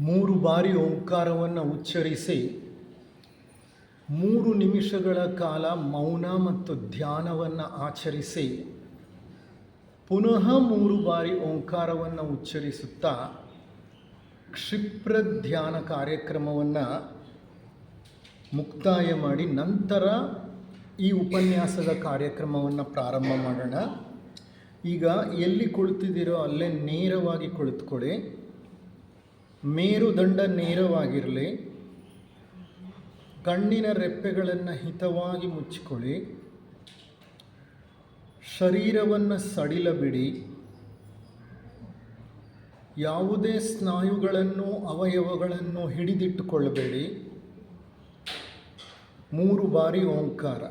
3 ಬಾರಿ ಓಂಕಾರವನ್ನು ಉಚ್ಚರಿಸಿ 3 ನಿಮಿಷಗಳ ಕಾಲ ಮೌನ ಮತ್ತು ಧ್ಯಾನವನ್ನು ಆಚರಿಸಿ ಪುನಃ 3 ಬಾರಿ ಓಂಕಾರವನ್ನು ಉಚ್ಚರಿಸುತ್ತಾ ಕ್ಷಿಪ್ರ ಧ್ಯಾನ ಕಾರ್ಯಕ್ರಮವನ್ನು ಮುಕ್ತಾಯ ಮಾಡಿ ನಂತರ ಈ ಉಪನ್ಯಾಸದ ಕಾರ್ಯಕ್ರಮವನ್ನು ಪ್ರಾರಂಭ ಮಾಡೋಣ. ಈಗ ಎಲ್ಲಿ ಕುಳಿತಿದ್ದೀರೋ ಅಲ್ಲೇ ನೇರವಾಗಿ ಕುಳಿತುಕೊಳ್ಳಿ. ಮೇರುದಂಡ ನೇರವಾಗಿರಲಿ. ಕಣ್ಣಿನ ರೆಪ್ಪೆಗಳನ್ನು ಹಿತವಾಗಿ ಮುಚ್ಚಿಕೊಳ್ಳಿ. ಶರೀರವನ್ನು ಸಡಿಲಬಿಡಿ. ಯಾವುದೇ ಸ್ನಾಯುಗಳನ್ನು ಅವಯವಗಳನ್ನು ಹಿಡಿದಿಟ್ಟುಕೊಳ್ಳಬೇಡಿ. 3 ಬಾರಿ ಓಂಕಾರ.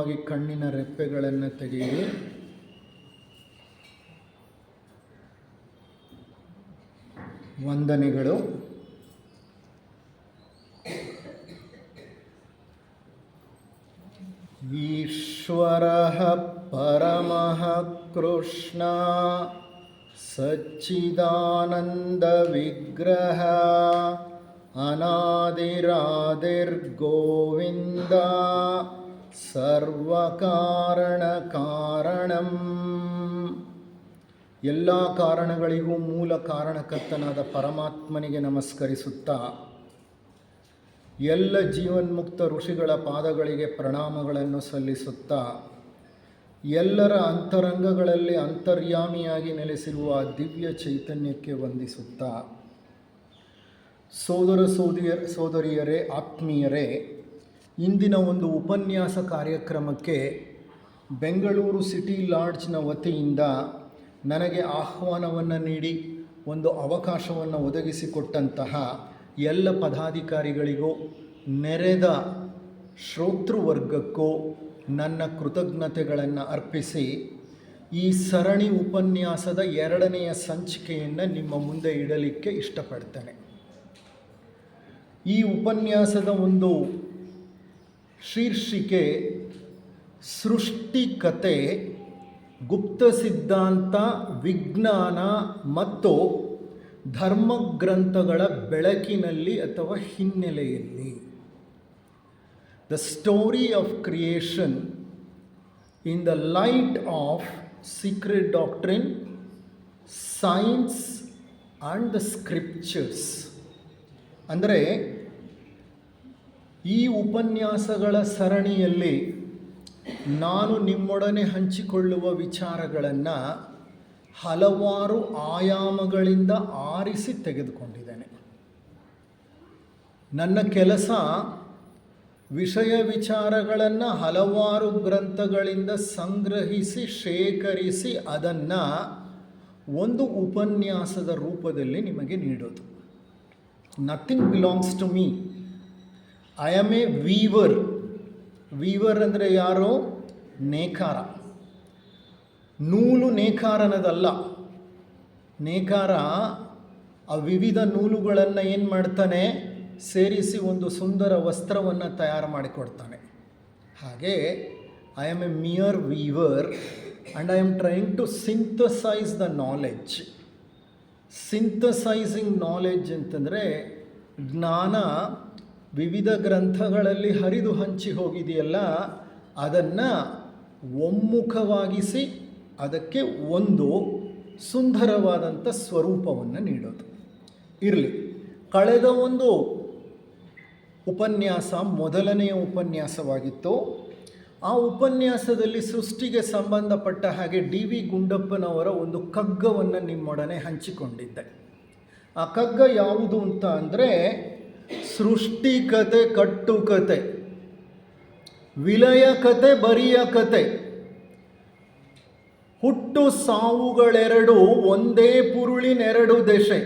ನೇರವಾಗಿ ಕಣ್ಣಿನ ರೆಪ್ಪೆಗಳನ್ನು ತೆಗೆಯಿರಿ. ವಂದನೆಗಳು. ಈಶ್ವರಃ ಪರಮಃ ಕೃಷ್ಣ ಸಚ್ಚಿದಾನಂದ ವಿಗ್ರಹ ಅನಾದಿರಾದಿರ್ಗೋವಿಂದ ಸರ್ವಕಾರಣ ಕಾರಣಂ. ಎಲ್ಲ ಕಾರಣಗಳಿಗೂ ಮೂಲ ಕಾರಣಕರ್ತನಾದ ಪರಮಾತ್ಮನಿಗೆ ನಮಸ್ಕರಿಸುತ್ತಾ, ಎಲ್ಲ ಜೀವನ್ಮುಕ್ತ ಋಷಿಗಳ ಪಾದಗಳಿಗೆ ಪ್ರಣಾಮಗಳನ್ನು ಸಲ್ಲಿಸುತ್ತಾ, ಎಲ್ಲರ ಅಂತರಂಗಗಳಲ್ಲಿ ಅಂತರ್ಯಾಮಿಯಾಗಿ ನೆಲೆಸಿರುವ ದಿವ್ಯ ಚೈತನ್ಯಕ್ಕೆ ವಂದಿಸುತ್ತಾ, ಸೋದರ ಸೋದರಿಯರೇ, ಆತ್ಮೀಯರೇ, ಇಂದಿನ ಒಂದು ಉಪನ್ಯಾಸ ಕಾರ್ಯಕ್ರಮಕ್ಕೆ ಬೆಂಗಳೂರು ಸಿಟಿ ಲಾಡ್ಜ್ನ ವತಿಯಿಂದ ನನಗೆ ಆಹ್ವಾನವನ್ನು ನೀಡಿ ಒಂದು ಅವಕಾಶವನ್ನು ಒದಗಿಸಿಕೊಟ್ಟಂತಹ ಎಲ್ಲ ಪದಾಧಿಕಾರಿಗಳಿಗೂ ನೆರೆದ ಶ್ರೋತೃವರ್ಗಕ್ಕೂ ನನ್ನ ಕೃತಜ್ಞತೆಗಳನ್ನು ಅರ್ಪಿಸಿ, ಈ ಸರಣಿ ಉಪನ್ಯಾಸದ 2ನೆಯ ಸಂಚಿಕೆಯನ್ನು ನಿಮ್ಮ ಮುಂದೆ ಇಡಲಿಕ್ಕೆ ಇಷ್ಟಪಡ್ತೇನೆ. ಈ ಉಪನ್ಯಾಸದ ಒಂದು ಶೀರ್ಷಿಕೆ ಸೃಷ್ಟಿಕತೆ, ಗುಪ್ತ ಸಿದ್ಧಾಂತ, ವಿಜ್ಞಾನ ಮತ್ತು ಧರ್ಮಗ್ರಂಥಗಳ ಬೆಳಕಿನಲ್ಲಿ ಅಥವಾ ಹಿನ್ನೆಲೆಯಲ್ಲಿ. The story of creation in the light off secret doctrine, science and the scriptures. ಅಂದರೆ ಈ ಉಪನ್ಯಾಸಗಳ ಸರಣಿಯಲ್ಲಿ ನಾನು ನಿಮ್ಮೊಡನೆ ಹಂಚಿಕೊಳ್ಳುವ ವಿಚಾರಗಳನ್ನು ಹಲವಾರು ಆಯಾಮಗಳಿಂದ ಆರಿಸಿ ತೆಗೆದುಕೊಂಡಿದ್ದೇನೆ. ನನ್ನ ಕೆಲಸ ವಿಷಯ ವಿಚಾರಗಳನ್ನು ಹಲವಾರು ಗ್ರಂಥಗಳಿಂದ ಸಂಗ್ರಹಿಸಿ ಶೇಖರಿಸಿ ಅದನ್ನು ಒಂದು ಉಪನ್ಯಾಸದ ರೂಪದಲ್ಲಿ ನಿಮಗೆ ನೀಡೋದು. Nothing belongs to me. I am a weaver. Weaver ಅಂದರೆ ಯಾರೋ? ನೇಕಾರ. ನೂಲು ನೇಕಾರನದಲ್ಲ. ನೇಕಾರ ಆ ವಿವಿಧ ನೂಲುಗಳನ್ನು ಏನು ಮಾಡ್ತಾನೆ? ಸೇರಿಸಿ ಒಂದು ಸುಂದರ ವಸ್ತ್ರವನ್ನು ತಯಾರು ಮಾಡಿಕೊಡ್ತಾನೆ. ಹಾಗೆ I am a mere weaver and I am trying to synthesize the knowledge. Synthesizing knowledge ಅಂತಂದರೆ ಜ್ಞಾನ ವಿವಿಧ ಗ್ರಂಥಗಳಲ್ಲಿ ಹರಿದು ಹಂಚಿ ಹೋಗಿದೆಯಲ್ಲ, ಅದನ್ನು ಒಮ್ಮುಖವಾಗಿಸಿ ಅದಕ್ಕೆ ಒಂದು ಸುಂದರವಾದಂಥ ಸ್ವರೂಪವನ್ನು ನೀಡೋದು. ಇರಲಿ, ಕಳೆದ ಒಂದು ಉಪನ್ಯಾಸ ಮೊದಲನೆಯ ಉಪನ್ಯಾಸವಾಗಿತ್ತು. ಆ ಉಪನ್ಯಾಸದಲ್ಲಿ ಸೃಷ್ಟಿಗೆ ಸಂಬಂಧಪಟ್ಟ ಹಾಗೆ ಡಿ.ವಿ. ಗುಂಡಪ್ಪನವರ ಒಂದು ಕಗ್ಗವನ್ನು ನಿಮ್ಮೊಡನೆ ಹಂಚಿಕೊಂಡಿದ್ದೆ. ಆ ಕಗ್ಗ ಯಾವುದು ಅಂತ ಅಂದರೆ, ಸೃಷ್ಟಿ ಕತೆ ಕಟ್ಟುಕತೆ, ವಿಲಯ ಕತೆ ಬರಿಯ ಕತೆ, ಹುಟ್ಟು ಸಾವುಗಳೆರಡು ಒಂದೇ ಪುರುಳಿನೆರಡು ದೆಸೆ,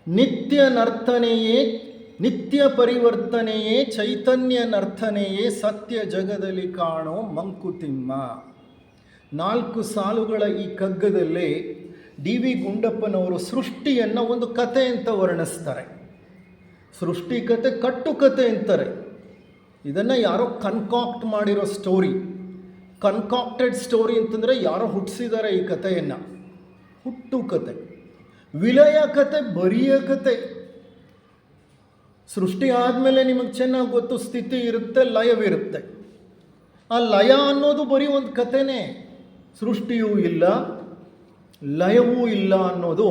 ನಿತ್ಯ ನರ್ತನೆಯೇ ನಿತ್ಯ ಪರಿವರ್ತನೆಯೇ ಚೈತನ್ಯ ನರ್ತನೆಯೇ ಸತ್ಯ ಜಗದಲ್ಲಿ ಕಾಣೋ ಮಂಕುತಿಮ್ಮ. 4 ಸಾಲುಗಳ ಈ ಕಗ್ಗದಲ್ಲಿ ಡಿ.ವಿ. ಗುಂಡಪ್ಪನವರು ಸೃಷ್ಟಿಯನ್ನು ಒಂದು ಕತೆ ಅಂತ ವರ್ಣಿಸ್ತಾರೆ. ಸೃಷ್ಟಿ ಕತೆ ಕಟ್ಟುಕತೆ ಅಂತಾರೆ. ಇದನ್ನು ಯಾರೋ ಕನ್ಕಾಕ್ಟ್ ಮಾಡಿರೋ ಸ್ಟೋರಿ. ಕನ್ಕಾಕ್ಟೆಡ್ ಸ್ಟೋರಿ ಅಂತಂದರೆ ಯಾರೋ ಹುಟ್ಟಿಸಿದ್ದಾರೆ ಈ ಕಥೆಯನ್ನು. ಹುಟ್ಟು ಕತೆ. ವಿಲಯ ಕತೆ ಬರಿಯ ಕತೆ. ಸೃಷ್ಟಿ ಆದಮೇಲೆ ನಿಮಗೆ ಚೆನ್ನಾಗಿ ಗೊತ್ತು, ಸ್ಥಿತಿ ಇರುತ್ತೆ, ಲಯವಿರುತ್ತೆ. ಆ ಲಯ ಅನ್ನೋದು ಬರೀ ಒಂದು ಕಥೆನೇ. ಸೃಷ್ಟಿಯೂ ಇಲ್ಲ, ಲಯವೂ ಇಲ್ಲ ಅನ್ನೋದು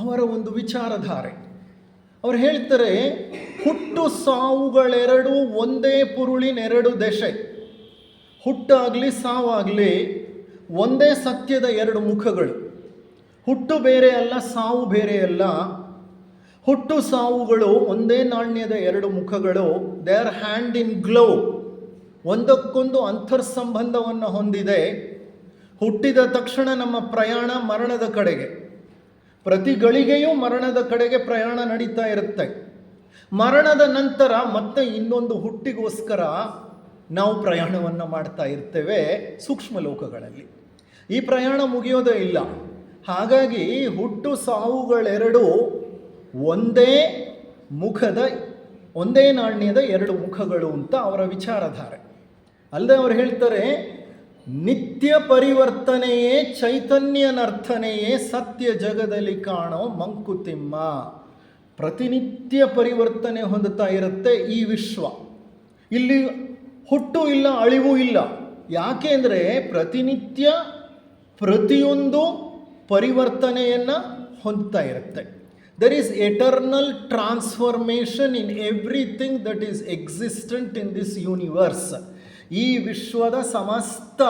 ಅವರ ಒಂದು ವಿಚಾರಧಾರೆ. ಅವ್ರು ಹೇಳ್ತಾರೆ, ಹುಟ್ಟು ಸಾವುಗಳೆರಡು ಒಂದೇ ಪುರುಳಿನೆರಡು ದೆಸೆ. ಹುಟ್ಟಾಗಲಿ ಸಾವಾಗಲಿ ಒಂದೇ ಸತ್ಯದ 2 ಮುಖಗಳು. ಹುಟ್ಟು ಬೇರೆ ಅಲ್ಲ, ಸಾವು ಬೇರೆ ಅಲ್ಲ. ಹುಟ್ಟು ಸಾವುಗಳು ಒಂದೇ ನಾಣ್ಯದ 2 ಮುಖಗಳು. They are hand in glove. ಒಂದಕ್ಕೊಂದು ಅಂತರ್ಸಂಬಂಧವನ್ನು ಹೊಂದಿದೆ. ಹುಟ್ಟಿದ ತಕ್ಷಣ ನಮ್ಮ ಪ್ರಯಾಣ ಮರಣದ ಕಡೆಗೆ. ಪ್ರತಿ ಗಳಿಗೆಯೂ ಮರಣದ ಕಡೆಗೆ ಪ್ರಯಾಣ ನಡೀತಾ ಇರುತ್ತೆ. ಮರಣದ ನಂತರ ಮತ್ತೆ ಇನ್ನೊಂದು ಹುಟ್ಟಿಗೋಸ್ಕರ ನಾವು ಪ್ರಯಾಣವನ್ನು ಮಾಡ್ತಾ ಇರ್ತೇವೆ ಸೂಕ್ಷ್ಮ ಲೋಕಗಳಲ್ಲಿ. ಈ ಪ್ರಯಾಣ ಮುಗಿಯೋದೇ ಇಲ್ಲ. ಹಾಗಾಗಿ ಹುಟ್ಟು ಸಾವುಗಳೆರಡು ಒಂದೇ ನಾಣ್ಯದ ಎರಡು ಮುಖಗಳು ಅಂತ ಅವರ ವಿಚಾರಧಾರೆ. ಅಲ್ಲದೆ ಅವರು ಹೇಳ್ತಾರೆ, ನಿತ್ಯ ಪರಿವರ್ತನೆಯೇ ಚೈತನ್ಯನರ್ಥನೆಯೇ ಸತ್ಯ ಜಗದಲ್ಲಿ ಕಾಣೋ ಮಂಕುತಿಮ್ಮ. ಪ್ರತಿನಿತ್ಯ ಪರಿವರ್ತನೆ ಹೊಂದುತ್ತಾ ಇರುತ್ತೆ ಈ ವಿಶ್ವ. ಇಲ್ಲಿ ಹುಟ್ಟು ಇಲ್ಲ, ಅಳಿವು ಇಲ್ಲ. ಯಾಕೆ ಅಂದರೆ ಪ್ರತಿನಿತ್ಯ ಪ್ರತಿಯೊಂದು ಪರಿವರ್ತನೆಯನ್ನು ಹೊಂದ್ತಾ ಇರುತ್ತೆ. There is eternal transformation in everything that is existent in this universe. ಈ ವಿಶ್ವದ ಸಮಸ್ತ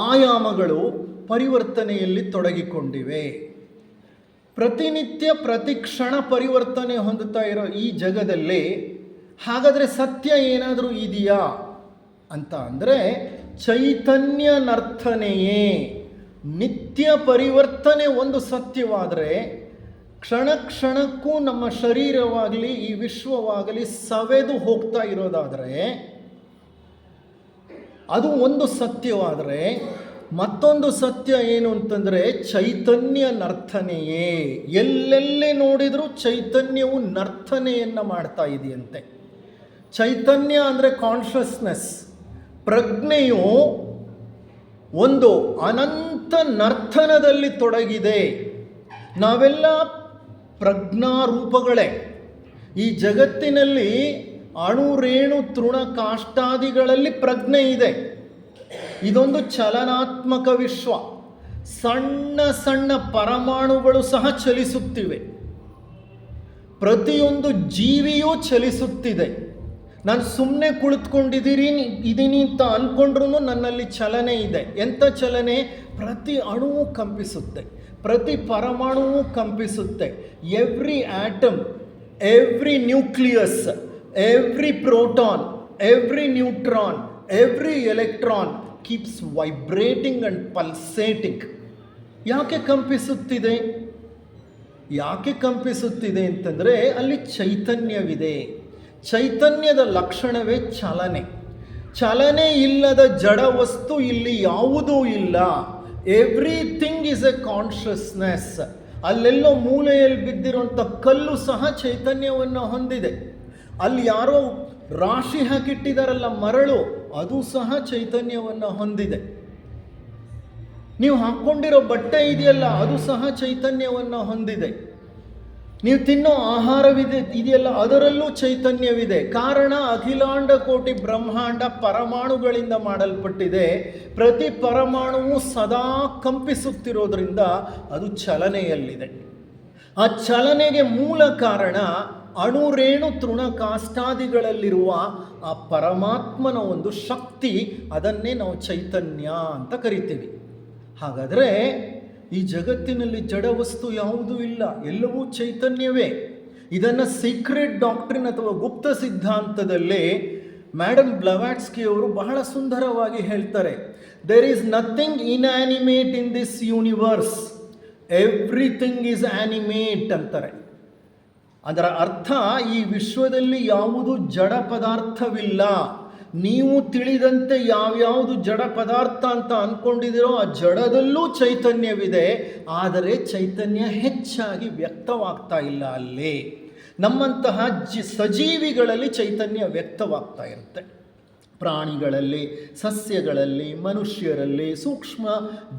ಆಯಾಮಗಳು ಪರಿವರ್ತನೆಯಲ್ಲಿ ತೊಡಗಿಕೊಂಡಿವೆ. ಪ್ರತಿನಿತ್ಯ ಪ್ರತಿ ಕ್ಷಣ ಪರಿವರ್ತನೆ ಹೊಂದುತ್ತಾ ಇರೋ ಈ ಜಗದಲ್ಲಿ ಹಾಗಾದರೆ ಸತ್ಯ ಏನಾದರೂ ಇದೆಯಾ ಅಂತ ಅಂದರೆ ಚೈತನ್ಯ ನರ್ತನೆಯೇ. ನಿತ್ಯ ಪರಿವರ್ತನೆ ಒಂದು ಸತ್ಯವಾದರೆ ಕ್ಷಣ ಕ್ಷಣಕ್ಕೂ ನಮ್ಮ ಶರೀರವಾಗಲಿ ಈ ವಿಶ್ವವಾಗಲಿ ಸವೆದು ಹೋಗ್ತಾ ಇರೋದಾದರೆ ಅದು ಒಂದು ಸತ್ಯವಾದರೆ, ಮತ್ತೊಂದು ಸತ್ಯ ಏನು ಅಂತಂದರೆ ಚೈತನ್ಯ ನರ್ತನೆಯೇ. ಎಲ್ಲೆಲ್ಲಿ ನೋಡಿದರೂ ಚೈತನ್ಯವು ನರ್ತನೆಯನ್ನು ಮಾಡ್ತಾ ಇದೆಯಂತೆ. ಚೈತನ್ಯ ಅಂದರೆ ಕಾನ್ಷಿಯಸ್ನೆಸ್. ಪ್ರಜ್ಞೆಯು ಒಂದು ಅನಂತ ನರ್ತನದಲ್ಲಿ ತೊಡಗಿದೆ. ನಾವೆಲ್ಲ ಪ್ರಜ್ಞಾರೂಪಗಳೇ. ಈ ಜಗತ್ತಿನಲ್ಲಿ ಅಣು ರೇಣು ತೃಣ ಕಾಷ್ಟಾದಿಗಳಲ್ಲಿ ಪ್ರಜ್ಞೆ ಇದೆ. ಇದೊಂದು ಚಲನಾತ್ಮಕ ವಿಶ್ವ. ಸಣ್ಣ ಸಣ್ಣ ಪರಮಾಣುಗಳು ಸಹ ಚಲಿಸುತ್ತಿವೆ. ಪ್ರತಿಯೊಂದು ಜೀವಿಯೂ ಚಲಿಸುತ್ತಿದೆ. ನಾನು ಸುಮ್ಮನೆ ಇದೀನಿ ಅಂತ ಅಂದ್ಕೊಂಡ್ರೂ ನನ್ನಲ್ಲಿ ಚಲನೆ ಇದೆ. ಎಂಥ ಚಲನೆ? ಪ್ರತಿ ಅಣುವು ಕಂಪಿಸುತ್ತೆ, ಪ್ರತಿ ಪರಮಾಣುವು ಕಂಪಿಸುತ್ತೆ. Every atom, every nucleus, every proton, every neutron, every electron keeps vibrating and pulsating. ಯಾಕೆ ಕಂಪಿಸುತ್ತಿದೆ? ಅಂತಂದರೆ ಅಲ್ಲಿ ಚೈತನ್ಯವಿದೆ. ಚೈತನ್ಯದ ಲಕ್ಷಣವೇ ಚಲನೆ ಇಲ್ಲದ ಜಡ ವಸ್ತು ಇಲ್ಲಿ ಯಾವುದೂ ಇಲ್ಲ. Everything is a consciousness. ಅಲ್ಲೆಲ್ಲೋ ಮೂಲೆಯಲ್ಲಿ ಬಿದ್ದಿರುವಂಥ ಕಲ್ಲು ಸಹ ಚೈತನ್ಯವನ್ನು ಹೊಂದಿದೆ. ಅಲ್ಲಿ ಯಾರೋ ರಾಶಿ ಹಾಕಿಟ್ಟಿದ್ದಾರಲ್ಲ ಮರಳು, ಅದು ಸಹ ಚೈತನ್ಯವನ್ನು ಹೊಂದಿದೆ. ನೀವು ಹಾಕ್ಕೊಂಡಿರೋ ಬಟ್ಟೆ ಇದೆಯಲ್ಲ, ಅದು ಸಹ ಚೈತನ್ಯವನ್ನು ಹೊಂದಿದೆ. ನೀವು ತಿನ್ನೋ ಇದೆಯಲ್ಲ, ಅದರಲ್ಲೂ ಚೈತನ್ಯವಿದೆ. ಕಾರಣ ಅಖಿಲಾಂಡ ಕೋಟಿ ಬ್ರಹ್ಮಾಂಡ ಪರಮಾಣುಗಳಿಂದ ಮಾಡಲ್ಪಟ್ಟಿದೆ. ಪ್ರತಿ ಪರಮಾಣುವು ಸದಾ ಕಂಪಿಸುತ್ತಿರೋದ್ರಿಂದ ಅದು ಚಲನೆಯಲ್ಲಿದೆ. ಆ ಚಲನೆಗೆ ಮೂಲ ಕಾರಣ ಅಣು ರೇಣು ತೃಣ ಕಾಷ್ಟಾದಿಗಳಲ್ಲಿರುವ ಆ ಪರಮಾತ್ಮನ ಒಂದು ಶಕ್ತಿ. ಅದನ್ನೇ ನಾವು ಚೈತನ್ಯ ಅಂತ ಕರಿತೀವಿ. ಹಾಗಾದರೆ ಈ ಜಗತ್ತಿನಲ್ಲಿ ಜಡವಸ್ತು ಯಾವುದೂ ಇಲ್ಲ, ಎಲ್ಲವೂ ಚೈತನ್ಯವೇ. ಇದನ್ನು ಸೀಕ್ರೆಟ್ ಡಾಕ್ಟ್ರಿನ್ ಅಥವಾ ಗುಪ್ತ ಸಿದ್ಧಾಂತದಲ್ಲಿ ಮೇಡಮ್ ಬ್ಲವಾಟ್ಸ್ಕಿ ಅವರು ಬಹಳ ಸುಂದರವಾಗಿ ಹೇಳ್ತಾರೆ. There is nothing inanimate in this universe, everything is animate ಅಂತಾರೆ. ಅದರ ಅರ್ಥ, ಈ ವಿಶ್ವದಲ್ಲಿ ಯಾವುದು ಜಡ ಪದಾರ್ಥವಿಲ್ಲ. ನೀವು ತಿಳಿದಂತೆ ಯಾವ್ಯಾವುದು ಜಡ ಪದಾರ್ಥ ಅಂತ ಅಂದ್ಕೊಂಡಿದ್ದೀರೋ ಆ ಜಡದಲ್ಲೂ ಚೈತನ್ಯವಿದೆ. ಆದರೆ ಚೈತನ್ಯ ಹೆಚ್ಚಾಗಿ ವ್ಯಕ್ತವಾಗ್ತಾ ಇಲ್ಲ. ಅಲ್ಲಿ ನಮ್ಮಂತಹ ಸಜೀವಿಗಳಲ್ಲಿ ಚೈತನ್ಯ ವ್ಯಕ್ತವಾಗ್ತಾ ಇರುತ್ತೆ. ಪ್ರಾಣಿಗಳಲ್ಲಿ, ಸಸ್ಯಗಳಲ್ಲಿ, ಮನುಷ್ಯರಲ್ಲಿ, ಸೂಕ್ಷ್ಮ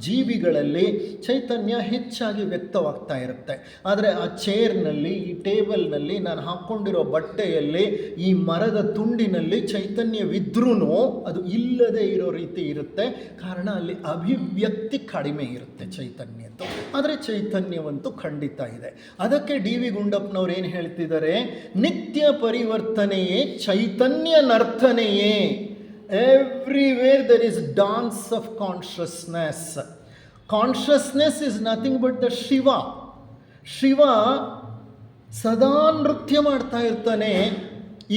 ಜೀವಿಗಳಲ್ಲಿ ಚೈತನ್ಯ ಹೆಚ್ಚಾಗಿ ವ್ಯಕ್ತವಾಗ್ತಾ ಇರುತ್ತೆ. ಆದರೆ ಆ ಚೇರ್ನಲ್ಲಿ, ಈ ಟೇಬಲ್ನಲ್ಲಿ, ನಾನು ಹಾಕ್ಕೊಂಡಿರೋ ಬಟ್ಟೆಯಲ್ಲಿ, ಈ ಮರದ ತುಂಡಿನಲ್ಲಿ ಚೈತನ್ಯವಿದ್ರೂ ಅದು ಇಲ್ಲದೆ ಇರೋ ರೀತಿ ಇರುತ್ತೆ. ಕಾರಣ ಅಲ್ಲಿ ಅಭಿವ್ಯಕ್ತಿ ಕಡಿಮೆ ಇರುತ್ತೆ ಚೈತನ್ಯದ್ದು. ಆದರೆ ಚೈತನ್ಯವಂತೂ ಖಂಡಿತ ಇದೆ. ಅದಕ್ಕೆ ಡಿ ವಿ ಗುಂಡಪ್ಪನವ್ರು ಏನು ಹೇಳ್ತಿದ್ದಾರೆ? ನಿತ್ಯ ಪರಿವರ್ತನೆಯೇ ಚೈತನ್ಯ ನರ್ತನೆಯೇ. Everywhere there is dance of consciousness. Consciousness is nothing but the Shiva. Shiva ಸದಾ ನೃತ್ಯ ಮಾಡ್ತಾ ಇರ್ತಾನೆ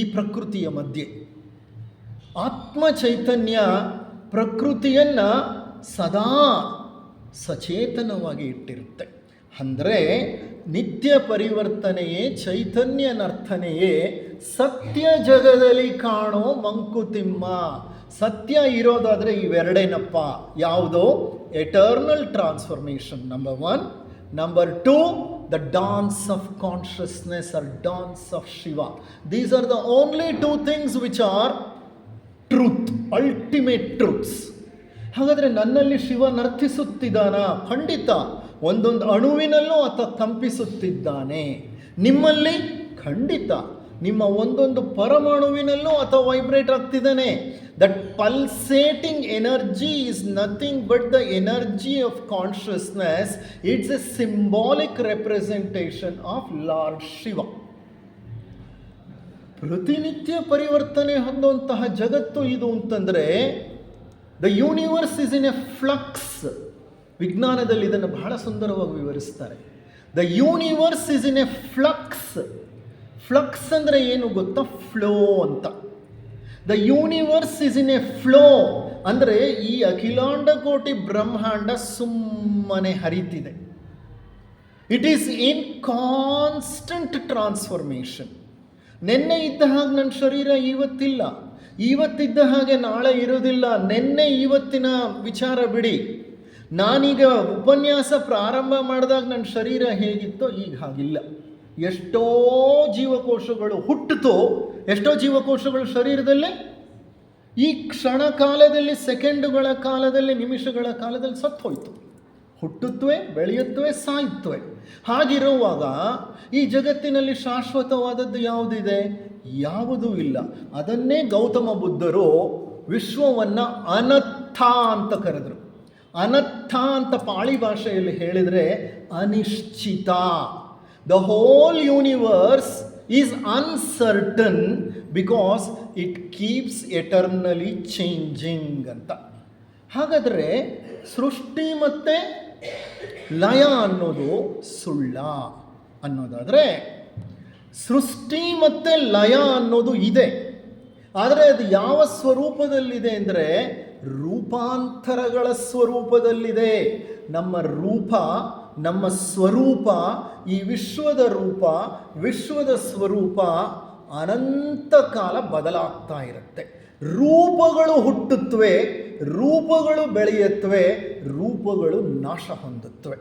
ಈ ಪ್ರಕೃತಿಯ ಮಧ್ಯೆ. ಆತ್ಮ ಚೈತನ್ಯ ಪ್ರಕೃತಿಯನ್ನು ಸದಾ ಸಚೇತನವಾಗಿ ಇಟ್ಟಿರುತ್ತೆ. ಅಂದರೆ ನಿತ್ಯ ಪರಿವರ್ತನೆಯೇ ಚೈತನ್ಯ ನರ್ತನೆಯೇ ಸತ್ಯ ಜಗದಲ್ಲಿ ಕಾಣೋ ಮಂಕುತಿಮ್ಮ. ಸತ್ಯ ಇರೋದಾದರೆ ಇವೆರಡೇನಪ್ಪ, ಯಾವುದೋ eternal transformation number 1, number 2 the dance of consciousness or dance of Shiva. These are the only two things which are truth, ultimate truths. ಹಾಗಾದರೆ ನನ್ನಲ್ಲಿ ಶಿವ ನರ್ತಿಸುತ್ತಿದ್ದಾನ? ಖಂಡಿತ, ಒಂದೊಂದು ಅಣುವಿನಲ್ಲೂ ಆತ ಕಂಪಿಸುತ್ತಿದ್ದಾನೆ. ನಿಮ್ಮಲ್ಲಿ ಖಂಡಿತ ನಿಮ್ಮ ಒಂದೊಂದು ಪರಮಾಣುವಿನಲ್ಲೂ ಆತ ವೈಬ್ರೇಟ್ ಆಗ್ತಿದ್ದಾನೆ. That pulsating energy is nothing but the energy of consciousness. It's a symbolic representation of Lord Shiva. ಪ್ರತಿನಿತ್ಯ ಪರಿವರ್ತನೆ ಹೊಂದುವಂತಹ ಜಗತ್ತು ಇದು ಅಂತಂದರೆ the universe is in a flux. ವಿಜ್ಞಾನದಲ್ಲಿ ಇದನ್ನು ಬಹಳ ಸುಂದರವಾಗಿ ವಿವರಿಸ್ತಾರೆ. The universe is in a flux. Flux ಅಂದರೆ ಏನು ಗೊತ್ತಾ? ಫ್ಲೋ ಅಂತ. The universe is in a flow ಅಂದರೆ ಈ ಅಖಿಲಾಂಡ ಕೋಟಿ ಬ್ರಹ್ಮಾಂಡ ಸುಮ್ಮನೆ ಹರಿತಿದೆ. It is in constant transformation. ನಿನ್ನೆ ಇದ್ದ ಹಾಗೆ ನನ್ನ ಶರೀರ ಇವತ್ತಿಲ್ಲ, ಇವತ್ತಿದ್ದ ಹಾಗೆ ನಾಳೆ ಇರೋದಿಲ್ಲ. ನಿನ್ನೆ ಇವತ್ತಿನ ವಿಚಾರ ಬಿಡಿ. ನಾನೀಗ ಉಪನ್ಯಾಸ ಪ್ರಾರಂಭ ಮಾಡಿದಾಗ ನನ್ನ ಶರೀರ ಹೇಗಿತ್ತೋ ಈಗ ಹಾಗಿಲ್ಲ. ಎಷ್ಟೋ ಜೀವಕೋಶಗಳು ಹುಟ್ಟಿತೋ, ಎಷ್ಟೋ ಜೀವಕೋಶಗಳು ಶರೀರದಲ್ಲೇ ಈ ಕ್ಷಣ ಕಾಲದಲ್ಲಿ, ಸೆಕೆಂಡುಗಳ ಕಾಲದಲ್ಲಿ, ನಿಮಿಷಗಳ ಕಾಲದಲ್ಲಿ ಸತ್ತು ಹೋಯಿತು. ಹುಟ್ಟುತ್ತವೆ, ಬೆಳೆಯುತ್ತವೆ, ಸಾಯುತ್ತವೆ. ಹಾಗಿರುವಾಗ ಈ ಜಗತ್ತಿನಲ್ಲಿ ಶಾಶ್ವತವಾದದ್ದು ಯಾವುದಿದೆ? ಯಾವುದೂ ಇಲ್ಲ. ಅದನ್ನೇ ಗೌತಮ ಬುದ್ಧರು ವಿಶ್ವವನ್ನು ಅನರ್ಥ ಅಂತ ಕರೆದರು. ಅನರ್ಥ ಅಂತ ಪಾಳಿ ಭಾಷೆಯಲ್ಲಿ ಹೇಳಿದರೆ ಅನಿಶ್ಚಿತ. The whole universe is uncertain because it keeps eternally changing ಅಂತ. ಹಾಗಾದರೆ ಸೃಷ್ಟಿ ಮತ್ತು ಲಯ ಅನ್ನೋದು ಸುಳ್ಳ ಅನ್ನೋದಾದರೆ, ಸೃಷ್ಟಿ ಮತ್ತು ಲಯ ಅನ್ನೋದು ಇದೆ. ಆದರೆ ಅದು ಯಾವ ಸ್ವರೂಪದಲ್ಲಿದೆ ಅಂದರೆ ರೂಪಾಂತರಗಳ ಸ್ವರೂಪದಲ್ಲಿದೆ. ನಮ್ಮ ರೂಪ, ನಮ್ಮ ಸ್ವರೂಪ, ಈ ವಿಶ್ವದ ರೂಪ, ವಿಶ್ವದ ಸ್ವರೂಪ ಅನಂತ ಕಾಲ ಬದಲಾಗ್ತಾ ಇರುತ್ತೆ. ರೂಪಗಳು ಹುಟ್ಟುತ್ತವೆ, ರೂಪಗಳು ಬೆಳೆಯುತ್ತವೆ, ರೂಪಗಳು ನಾಶ ಹೊಂದುತ್ತವೆ.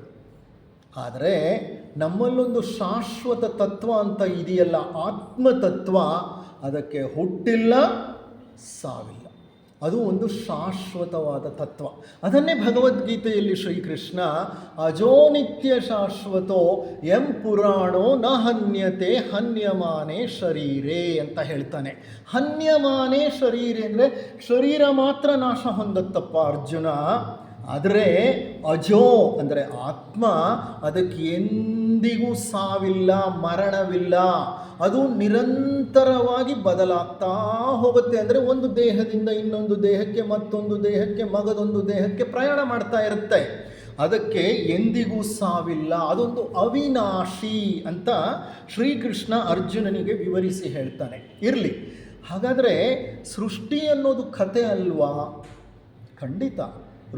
ಆದರೆ ನಮ್ಮಲ್ಲೊಂದು ಶಾಶ್ವತ ತತ್ವ ಅಂತ ಇದೆಯಲ್ಲ, ಆತ್ಮತತ್ವ, ಅದಕ್ಕೆ ಹುಟ್ಟಿಲ್ಲ, ಸಾವಿಲ್ಲ. ಅದು ಒಂದು ಶಾಶ್ವತವಾದ ತತ್ವ. ಅದನ್ನೇ ಭಗವದ್ಗೀತೆಯಲ್ಲಿ ಶ್ರೀಕೃಷ್ಣ ಅಜೋನಿತ್ಯ ಶಾಶ್ವತೋ ಎಂ ಪುರಾಣೋ ನ ಹನ್ಯತೆ ಹನ್ಯಮಾನೇ ಶರೀರೇ ಅಂತ ಹೇಳ್ತಾನೆ. ಹನ್ಯಮಾನೇ ಶರೀರೇ ಅಂದರೆ ಶರೀರ ಮಾತ್ರ ನಾಶ ಹೊಂದತ್ತಪ್ಪ ಅರ್ಜುನ. ಆದರೆ ಅಜೋ ಅಂದರೆ ಆತ್ಮ, ಅದಕ್ಕೆ ಎಂದಿಗೂ ಸಾವಿಲ್ಲ, ಮರಣವಿಲ್ಲ. ಅದು ನಿರಂತರವಾಗಿ ಬದಲಾಗ್ತಾ ಹೋಗುತ್ತೆ. ಅಂದರೆ ಒಂದು ದೇಹದಿಂದ ಇನ್ನೊಂದು ದೇಹಕ್ಕೆ, ಮತ್ತೊಂದು ದೇಹಕ್ಕೆ, ಮಗದೊಂದು ದೇಹಕ್ಕೆ ಪ್ರಯಾಣ ಮಾಡ್ತಾ ಇರುತ್ತೆ. ಅದಕ್ಕೆ ಎಂದಿಗೂ ಸಾವಿಲ್ಲ. ಅದೊಂದು ಅವಿನಾಶಿ ಅಂತ ಶ್ರೀಕೃಷ್ಣ ಅರ್ಜುನನಿಗೆ ವಿವರಿಸಿ ಹೇಳ್ತಾನೆ. ಇರಲಿ, ಹಾಗಾದರೆ ಸೃಷ್ಟಿ ಅನ್ನೋದು ಕತೆ ಅಲ್ವಾ? ಖಂಡಿತ.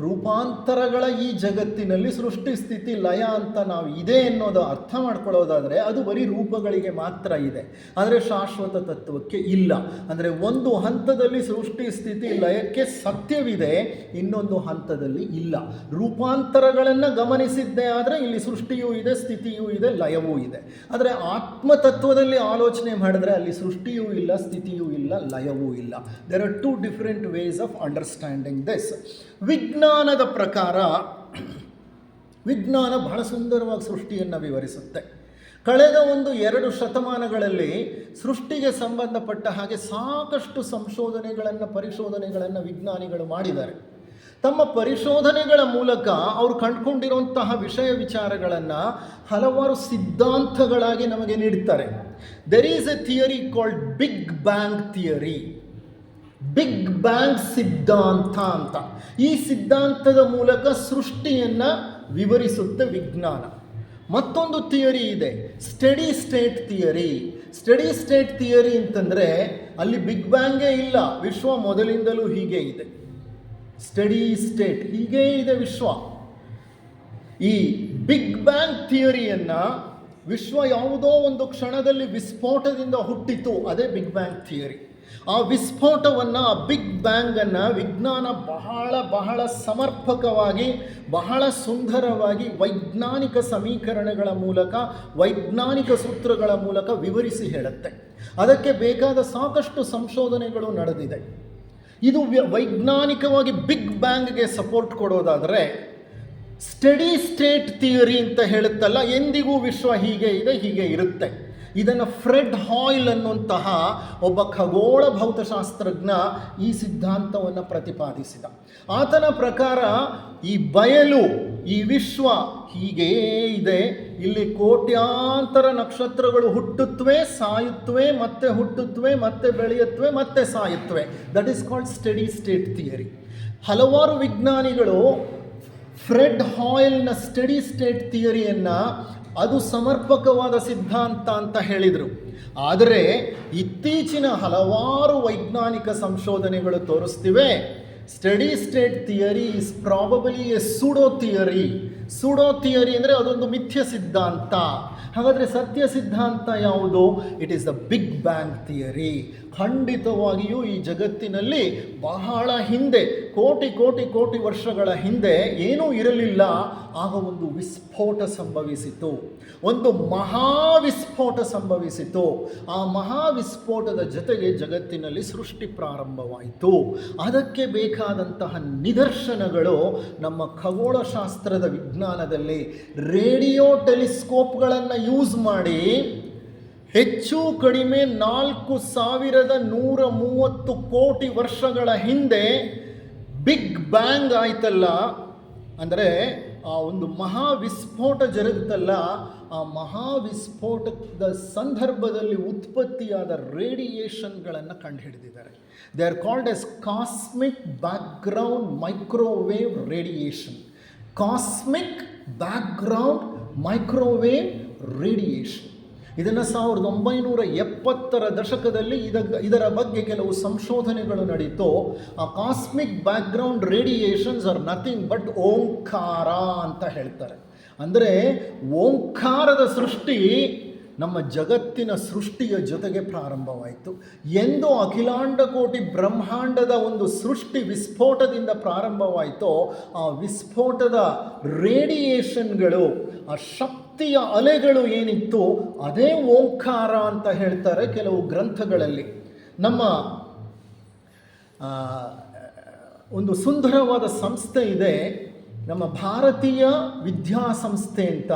ರೂಪಾಂತರಗಳ ಈ ಜಗತ್ತಿನಲ್ಲಿ ಸೃಷ್ಟಿ ಸ್ಥಿತಿ ಲಯ ಅಂತ ನಾವು ಇದೆ ಅನ್ನೋದು ಅರ್ಥ ಮಾಡ್ಕೊಳ್ಳೋದಾದರೆ ಅದು ಬರೀ ರೂಪಗಳಿಗೆ ಮಾತ್ರ ಇದೆ, ಆದರೆ ಶಾಶ್ವತ ತತ್ವಕ್ಕೆ ಇಲ್ಲ. ಅಂದರೆ ಒಂದು ಹಂತದಲ್ಲಿ ಸೃಷ್ಟಿ ಸ್ಥಿತಿ ಲಯಕ್ಕೆ ಸತ್ಯವಿದೆ, ಇನ್ನೊಂದು ಹಂತದಲ್ಲಿ ಇಲ್ಲ. ರೂಪಾಂತರಗಳನ್ನು ಗಮನಿಸಿದ್ದೇ ಆದರೆ ಇಲ್ಲಿ ಸೃಷ್ಟಿಯೂ ಇದೆ, ಸ್ಥಿತಿಯೂ ಇದೆ, ಲಯವೂ ಇದೆ. ಆದರೆ ಆತ್ಮತತ್ವದಲ್ಲಿ ಆಲೋಚನೆ ಮಾಡಿದ್ರೆ ಅಲ್ಲಿ ಸೃಷ್ಟಿಯೂ ಇಲ್ಲ, ಸ್ಥಿತಿಯೂ ಇಲ್ಲ, ಲಯವೂ ಇಲ್ಲ. There are two different ways of understanding this. ವಿಜ್ಞಾನದ ಪ್ರಕಾರ ವಿಜ್ಞಾನ ಬಹಳ ಸುಂದರವಾಗಿ ಸೃಷ್ಟಿಯನ್ನು ವಿವರಿಸುತ್ತೆ. ಕಳೆದ 1-2 ಶತಮಾನಗಳಲ್ಲಿ ಸೃಷ್ಟಿಗೆ ಸಂಬಂಧಪಟ್ಟ ಹಾಗೆ ಸಾಕಷ್ಟು ಪರಿಶೋಧನೆಗಳನ್ನು ವಿಜ್ಞಾನಿಗಳು ಮಾಡಿದ್ದಾರೆ. ತಮ್ಮ ಪರಿಶೋಧನೆಗಳ ಮೂಲಕ ಅವರು ಕಂಡುಕೊಂಡಿರುವಂತಹ ವಿಷಯ ವಿಚಾರಗಳನ್ನು ಹಲವಾರು ಸಿದ್ಧಾಂತಗಳಾಗಿ ನಮಗೆ ನೀಡುತ್ತಾರೆ. There is a theory called big bang theory, big bang ಸಿದ್ಧಾಂತ ಅಂತ. ಈ ಸಿದ್ಧಾಂತದ ಮೂಲಕ ಸೃಷ್ಟಿಯನ್ನು ವಿವರಿಸುತ್ತೆ ವಿಜ್ಞಾನ. ಮತ್ತೊಂದು ಥಿಯರಿ ಇದೆ, study state theory. Study state theory ಅಂತಂದರೆ ಅಲ್ಲಿ ಬಿಗ್ ಬ್ಯಾಂಗೇ ಇಲ್ಲ, ವಿಶ್ವ ಮೊದಲಿಂದಲೂ ಹೀಗೆ ಇದೆ. ಸ್ಟಡಿ ಸ್ಟೇಟ್, ಹೀಗೇ ಇದೆ ವಿಶ್ವ. ಈ ಬಿಗ್ ಬ್ಯಾಂಗ್ ಥಿಯರಿಯನ್ನು ವಿಶ್ವ ಯಾವುದೋ ಒಂದು ಕ್ಷಣದಲ್ಲಿ ವಿಸ್ಫೋಟದಿಂದ ಹುಟ್ಟಿತು, ಅದೇ ಬಿಗ್ ಬ್ಯಾಂಗ್ ಥಿಯರಿ. ಆ ವಿಸ್ಫೋಟವನ್ನು, ಆ ಬಿಗ್ ಬ್ಯಾಂಗನ್ನು ವಿಜ್ಞಾನ ಬಹಳ ಬಹಳ ಸಮರ್ಪಕವಾಗಿ, ಬಹಳ ಸುಂದರವಾಗಿ ವೈಜ್ಞಾನಿಕ ಸಮೀಕರಣಗಳ ಮೂಲಕ, ವೈಜ್ಞಾನಿಕ ಸೂತ್ರಗಳ ಮೂಲಕ ವಿವರಿಸಿ ಹೇಳುತ್ತೆ. ಅದಕ್ಕೆ ಬೇಕಾದ ಸಾಕಷ್ಟು ಸಂಶೋಧನೆಗಳು ನಡೆದಿದೆ. ಇದು ವೈಜ್ಞಾನಿಕವಾಗಿ ಬಿಗ್ ಬ್ಯಾಂಗ್ಗೆ ಸಪೋರ್ಟ್ ಕೊಡೋದಾದರೆ, ಸ್ಟಡಿ ಸ್ಟೇಟ್ ಥಿಯರಿ ಅಂತ ಹೇಳುತ್ತಲ್ಲ, ಎಂದಿಗೂ ವಿಶ್ವ ಹೀಗೆ ಇದೆ, ಹೀಗೆ ಇರುತ್ತೆ. ಇದನ್ನು ಫ್ರೆಡ್ ಹಾಯ್ಲ್ ಅನ್ನುವಂತಹ ಒಬ್ಬ ಖಗೋಳ ಭೌತಶಾಸ್ತ್ರಜ್ಞ ಈ ಸಿದ್ಧಾಂತವನ್ನು ಪ್ರತಿಪಾದಿಸಿದ. ಆತನ ಪ್ರಕಾರ ಈ ಬಯಲು, ಈ ವಿಶ್ವ ಹೀಗೇ ಇದೆ, ಇಲ್ಲಿ ಕೋಟ್ಯಾಂತರ ನಕ್ಷತ್ರಗಳು ಹುಟ್ಟುತ್ತವೆ, ಸಾಯುತ್ತವೆ, ಮತ್ತೆ ಹುಟ್ಟುತ್ತವೆ, ಮತ್ತೆ ಬೆಳೆಯುತ್ತವೆ, ಮತ್ತೆ ಸಾಯುತ್ತವೆ. That is called steady state theory. ಹಲವಾರು ವಿಜ್ಞಾನಿಗಳು ಫ್ರೆಡ್ ಹಾಯ್ಲ್ನ ಸ್ಟಡಿ ಸ್ಟೇಟ್ ಥಿಯರಿಯನ್ನು ಅದು ಸಮರ್ಪಕವಾದ ಸಿದ್ಧಾಂತ ಅಂತ ಹೇಳಿದರು. ಆದರೆ ಇತ್ತೀಚಿನ ಹಲವಾರು ವೈಜ್ಞಾನಿಕ ಸಂಶೋಧನೆಗಳು ತೋರಿಸ್ತಿವೆ, steady state theory is probably a pseudo theory. Pseudo theory ಅಂದರೆ ಅದೊಂದು ಮಿಥ್ಯ ಸಿದ್ಧಾಂತ. ಹಾಗಾದರೆ ಸತ್ಯ ಸಿದ್ಧಾಂತ ಯಾವುದು? It is the big bang theory. ಖಂಡಿತವಾಗಿಯೂ ಈ ಜಗತ್ತಿನಲ್ಲಿ ಬಹಳ ಹಿಂದೆ, ಕೋಟಿ ಕೋಟಿ ಕೋಟಿ ವರ್ಷಗಳ ಹಿಂದೆ ಏನೂ ಇರಲಿಲ್ಲ. ಆಗ ಒಂದು ವಿಸ್ಫೋಟ ಸಂಭವಿಸಿತು, ಒಂದು ಮಹಾವಿಸ್ಫೋಟ ಸಂಭವಿಸಿತು. ಆ ಮಹಾವಿಸ್ಫೋಟದ ಜೊತೆಗೆ ಜಗತ್ತಿನಲ್ಲಿ ಸೃಷ್ಟಿ ಪ್ರಾರಂಭವಾಯಿತು. ಅದಕ್ಕೆ ಬೇಕಾದಂತಹ ನಿದರ್ಶನಗಳು ನಮ್ಮ ಖಗೋಳಶಾಸ್ತ್ರದ ವಿಜ್ಞಾನದಲ್ಲಿ ರೇಡಿಯೋ ಟೆಲಿಸ್ಕೋಪ್ಗಳನ್ನು ಯೂಸ್ ಮಾಡಿ ಹೆಚ್ಚು ಕಡಿಮೆ 4130 ಕೋಟಿ ವರ್ಷಗಳ ಹಿಂದೆ ಬಿಗ್ ಬ್ಯಾಂಗ್ ಆಯ್ತಲ್ಲ, ಅಂದರೆ ಆ ಒಂದು ಮಹಾವಿಸ್ಫೋಟ ಜರುಗುತ್ತಲ್ಲ, ಆ ಮಹಾವಿಸ್ಫೋಟದ ಸಂದರ್ಭದಲ್ಲಿ ಉತ್ಪತ್ತಿಯಾದ ರೇಡಿಯೇಷನ್ಗಳನ್ನು ಕಂಡುಹಿಡಿದಿದ್ದಾರೆ. They are called as cosmic background microwave radiation. Cosmic background microwave radiation. ಇದನ್ನು 1970ರ ದಶಕದಲ್ಲಿ ಇದರ ಬಗ್ಗೆ ಕೆಲವು ಸಂಶೋಧನೆಗಳು ನಡೀತು. ಆ cosmic background radiations are nothing but Omkara ಅಂತ ಹೇಳ್ತಾರೆ. ಅಂದರೆ ಓಂಕಾರದ ಸೃಷ್ಟಿ ನಮ್ಮ ಜಗತ್ತಿನ ಸೃಷ್ಟಿಯ ಜೊತೆಗೆ ಪ್ರಾರಂಭವಾಯಿತು. ಎಂದು ಅಖಿಲಾಂಡ ಕೋಟಿ ಬ್ರಹ್ಮಾಂಡದ ಒಂದು ಸೃಷ್ಟಿ ವಿಸ್ಫೋಟದಿಂದ ಪ್ರಾರಂಭವಾಯಿತೋ, ಆ ವಿಸ್ಫೋಟದ ರೇಡಿಯೇಷನ್ಗಳು, ಆ ಶಕ್ತಿಯ ಅಲೆಗಳು ಏನಿತ್ತು, ಅದೇ ಓಂಕಾರ ಅಂತ ಹೇಳ್ತಾರೆ ಕೆಲವು ಗ್ರಂಥಗಳಲ್ಲಿ. ನಮ್ಮ ಒಂದು ಸುಂದರವಾದ ಸಂಸ್ಥೆ ಇದೆ, ನಮ್ಮ ಭಾರತೀಯ ವಿದ್ಯಾಸಂಸ್ಥೆ ಅಂತ.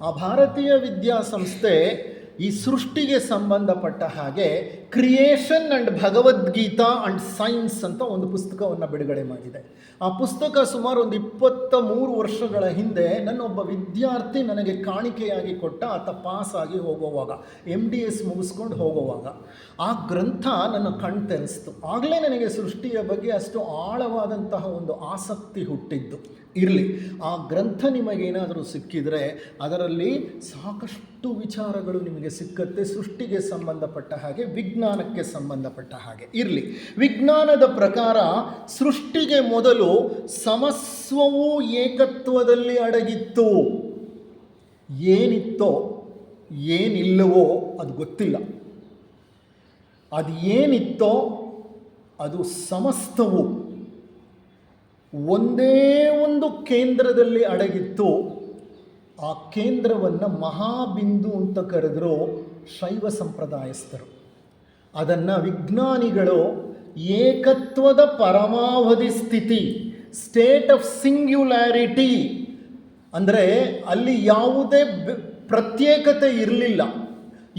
ಆ ಭಾರತೀಯ ವಿದ್ಯಾಸಂಸ್ಥೆ ಈ ಸೃಷ್ಟಿಗೆ ಸಂಬಂಧಪಟ್ಟ ಹಾಗೆ creation and Bhagavad Gita and science ಅಂತ ಒಂದು ಪುಸ್ತಕವನ್ನು ಬಿಡುಗಡೆ ಮಾಡಿದೆ. ಆ ಪುಸ್ತಕ ಸುಮಾರು ಒಂದು 23 ವರ್ಷಗಳ ಹಿಂದೆ ನನ್ನೊಬ್ಬ ವಿದ್ಯಾರ್ಥಿ ನನಗೆ ಕಾಣಿಕೆಯಾಗಿ ಕೊಟ್ಟ. ಆತ ಪಾಸಾಗಿ ಹೋಗುವಾಗ, MDS ಮುಗಿಸ್ಕೊಂಡು ಹೋಗುವಾಗ ಆ ಗ್ರಂಥ ನನ್ನ ಕಣ್ ತೆರೆಸ್ತು. ಆಗಲೇ ನನಗೆ ಸೃಷ್ಟಿಯ ಬಗ್ಗೆ ಅಷ್ಟು ಆಳವಾದಂತಹ ಒಂದು ಆಸಕ್ತಿ ಹುಟ್ಟಿದ್ದು. ಇರಲಿ, ಆ ಗ್ರಂಥ ನಿಮಗೇನಾದರೂ ಸಿಕ್ಕಿದರೆ ಅದರಲ್ಲಿ ಸಾಕಷ್ಟು ವಿಚಾರಗಳು ನಿಮಗೆ ಸಿಕ್ಕತ್ತೆ, ಸೃಷ್ಟಿಗೆ ಸಂಬಂಧಪಟ್ಟ ಹಾಗೆ, ವಿಜ್ಞಾನಕ್ಕೆ ಸಂಬಂಧಪಟ್ಟ ಹಾಗೆ. ಇರಲಿ, ವಿಜ್ಞಾನದ ಪ್ರಕಾರ ಸೃಷ್ಟಿಗೆ ಮೊದಲು ಸಮಸ್ವವೂ ಏಕತ್ವದಲ್ಲಿ ಅಡಗಿತ್ತು. ಏನಿತ್ತೋ ಏನಿಲ್ಲವೋ ಅದು ಗೊತ್ತಿಲ್ಲ. ಅದು ಏನಿತ್ತೋ ಅದು ಸಮಸ್ತವು ಒಂದೇ ಒಂದು ಕೇಂದ್ರದಲ್ಲಿ ಅಡಗಿತ್ತು. ಆ ಕೇಂದ್ರವನ್ನು ಮಹಾಬಿಂದು ಅಂತ ಕರೆದರು ಶೈವ ಸಂಪ್ರದಾಯಸ್ಥರು. ಅದನ್ನು ವಿಜ್ಞಾನಿಗಳು ಏಕತ್ವದ ಪರಮಾವಧಿ ಸ್ಥಿತಿ, ಸ್ಟೇಟ್ ಆಫ್ ಸಿಂಗ್ಯುಲಾರಿಟಿ, ಅಂದರೆ ಅಲ್ಲಿ ಯಾವುದೇ ಪ್ರತ್ಯೇಕತೆ ಇರಲಿಲ್ಲ,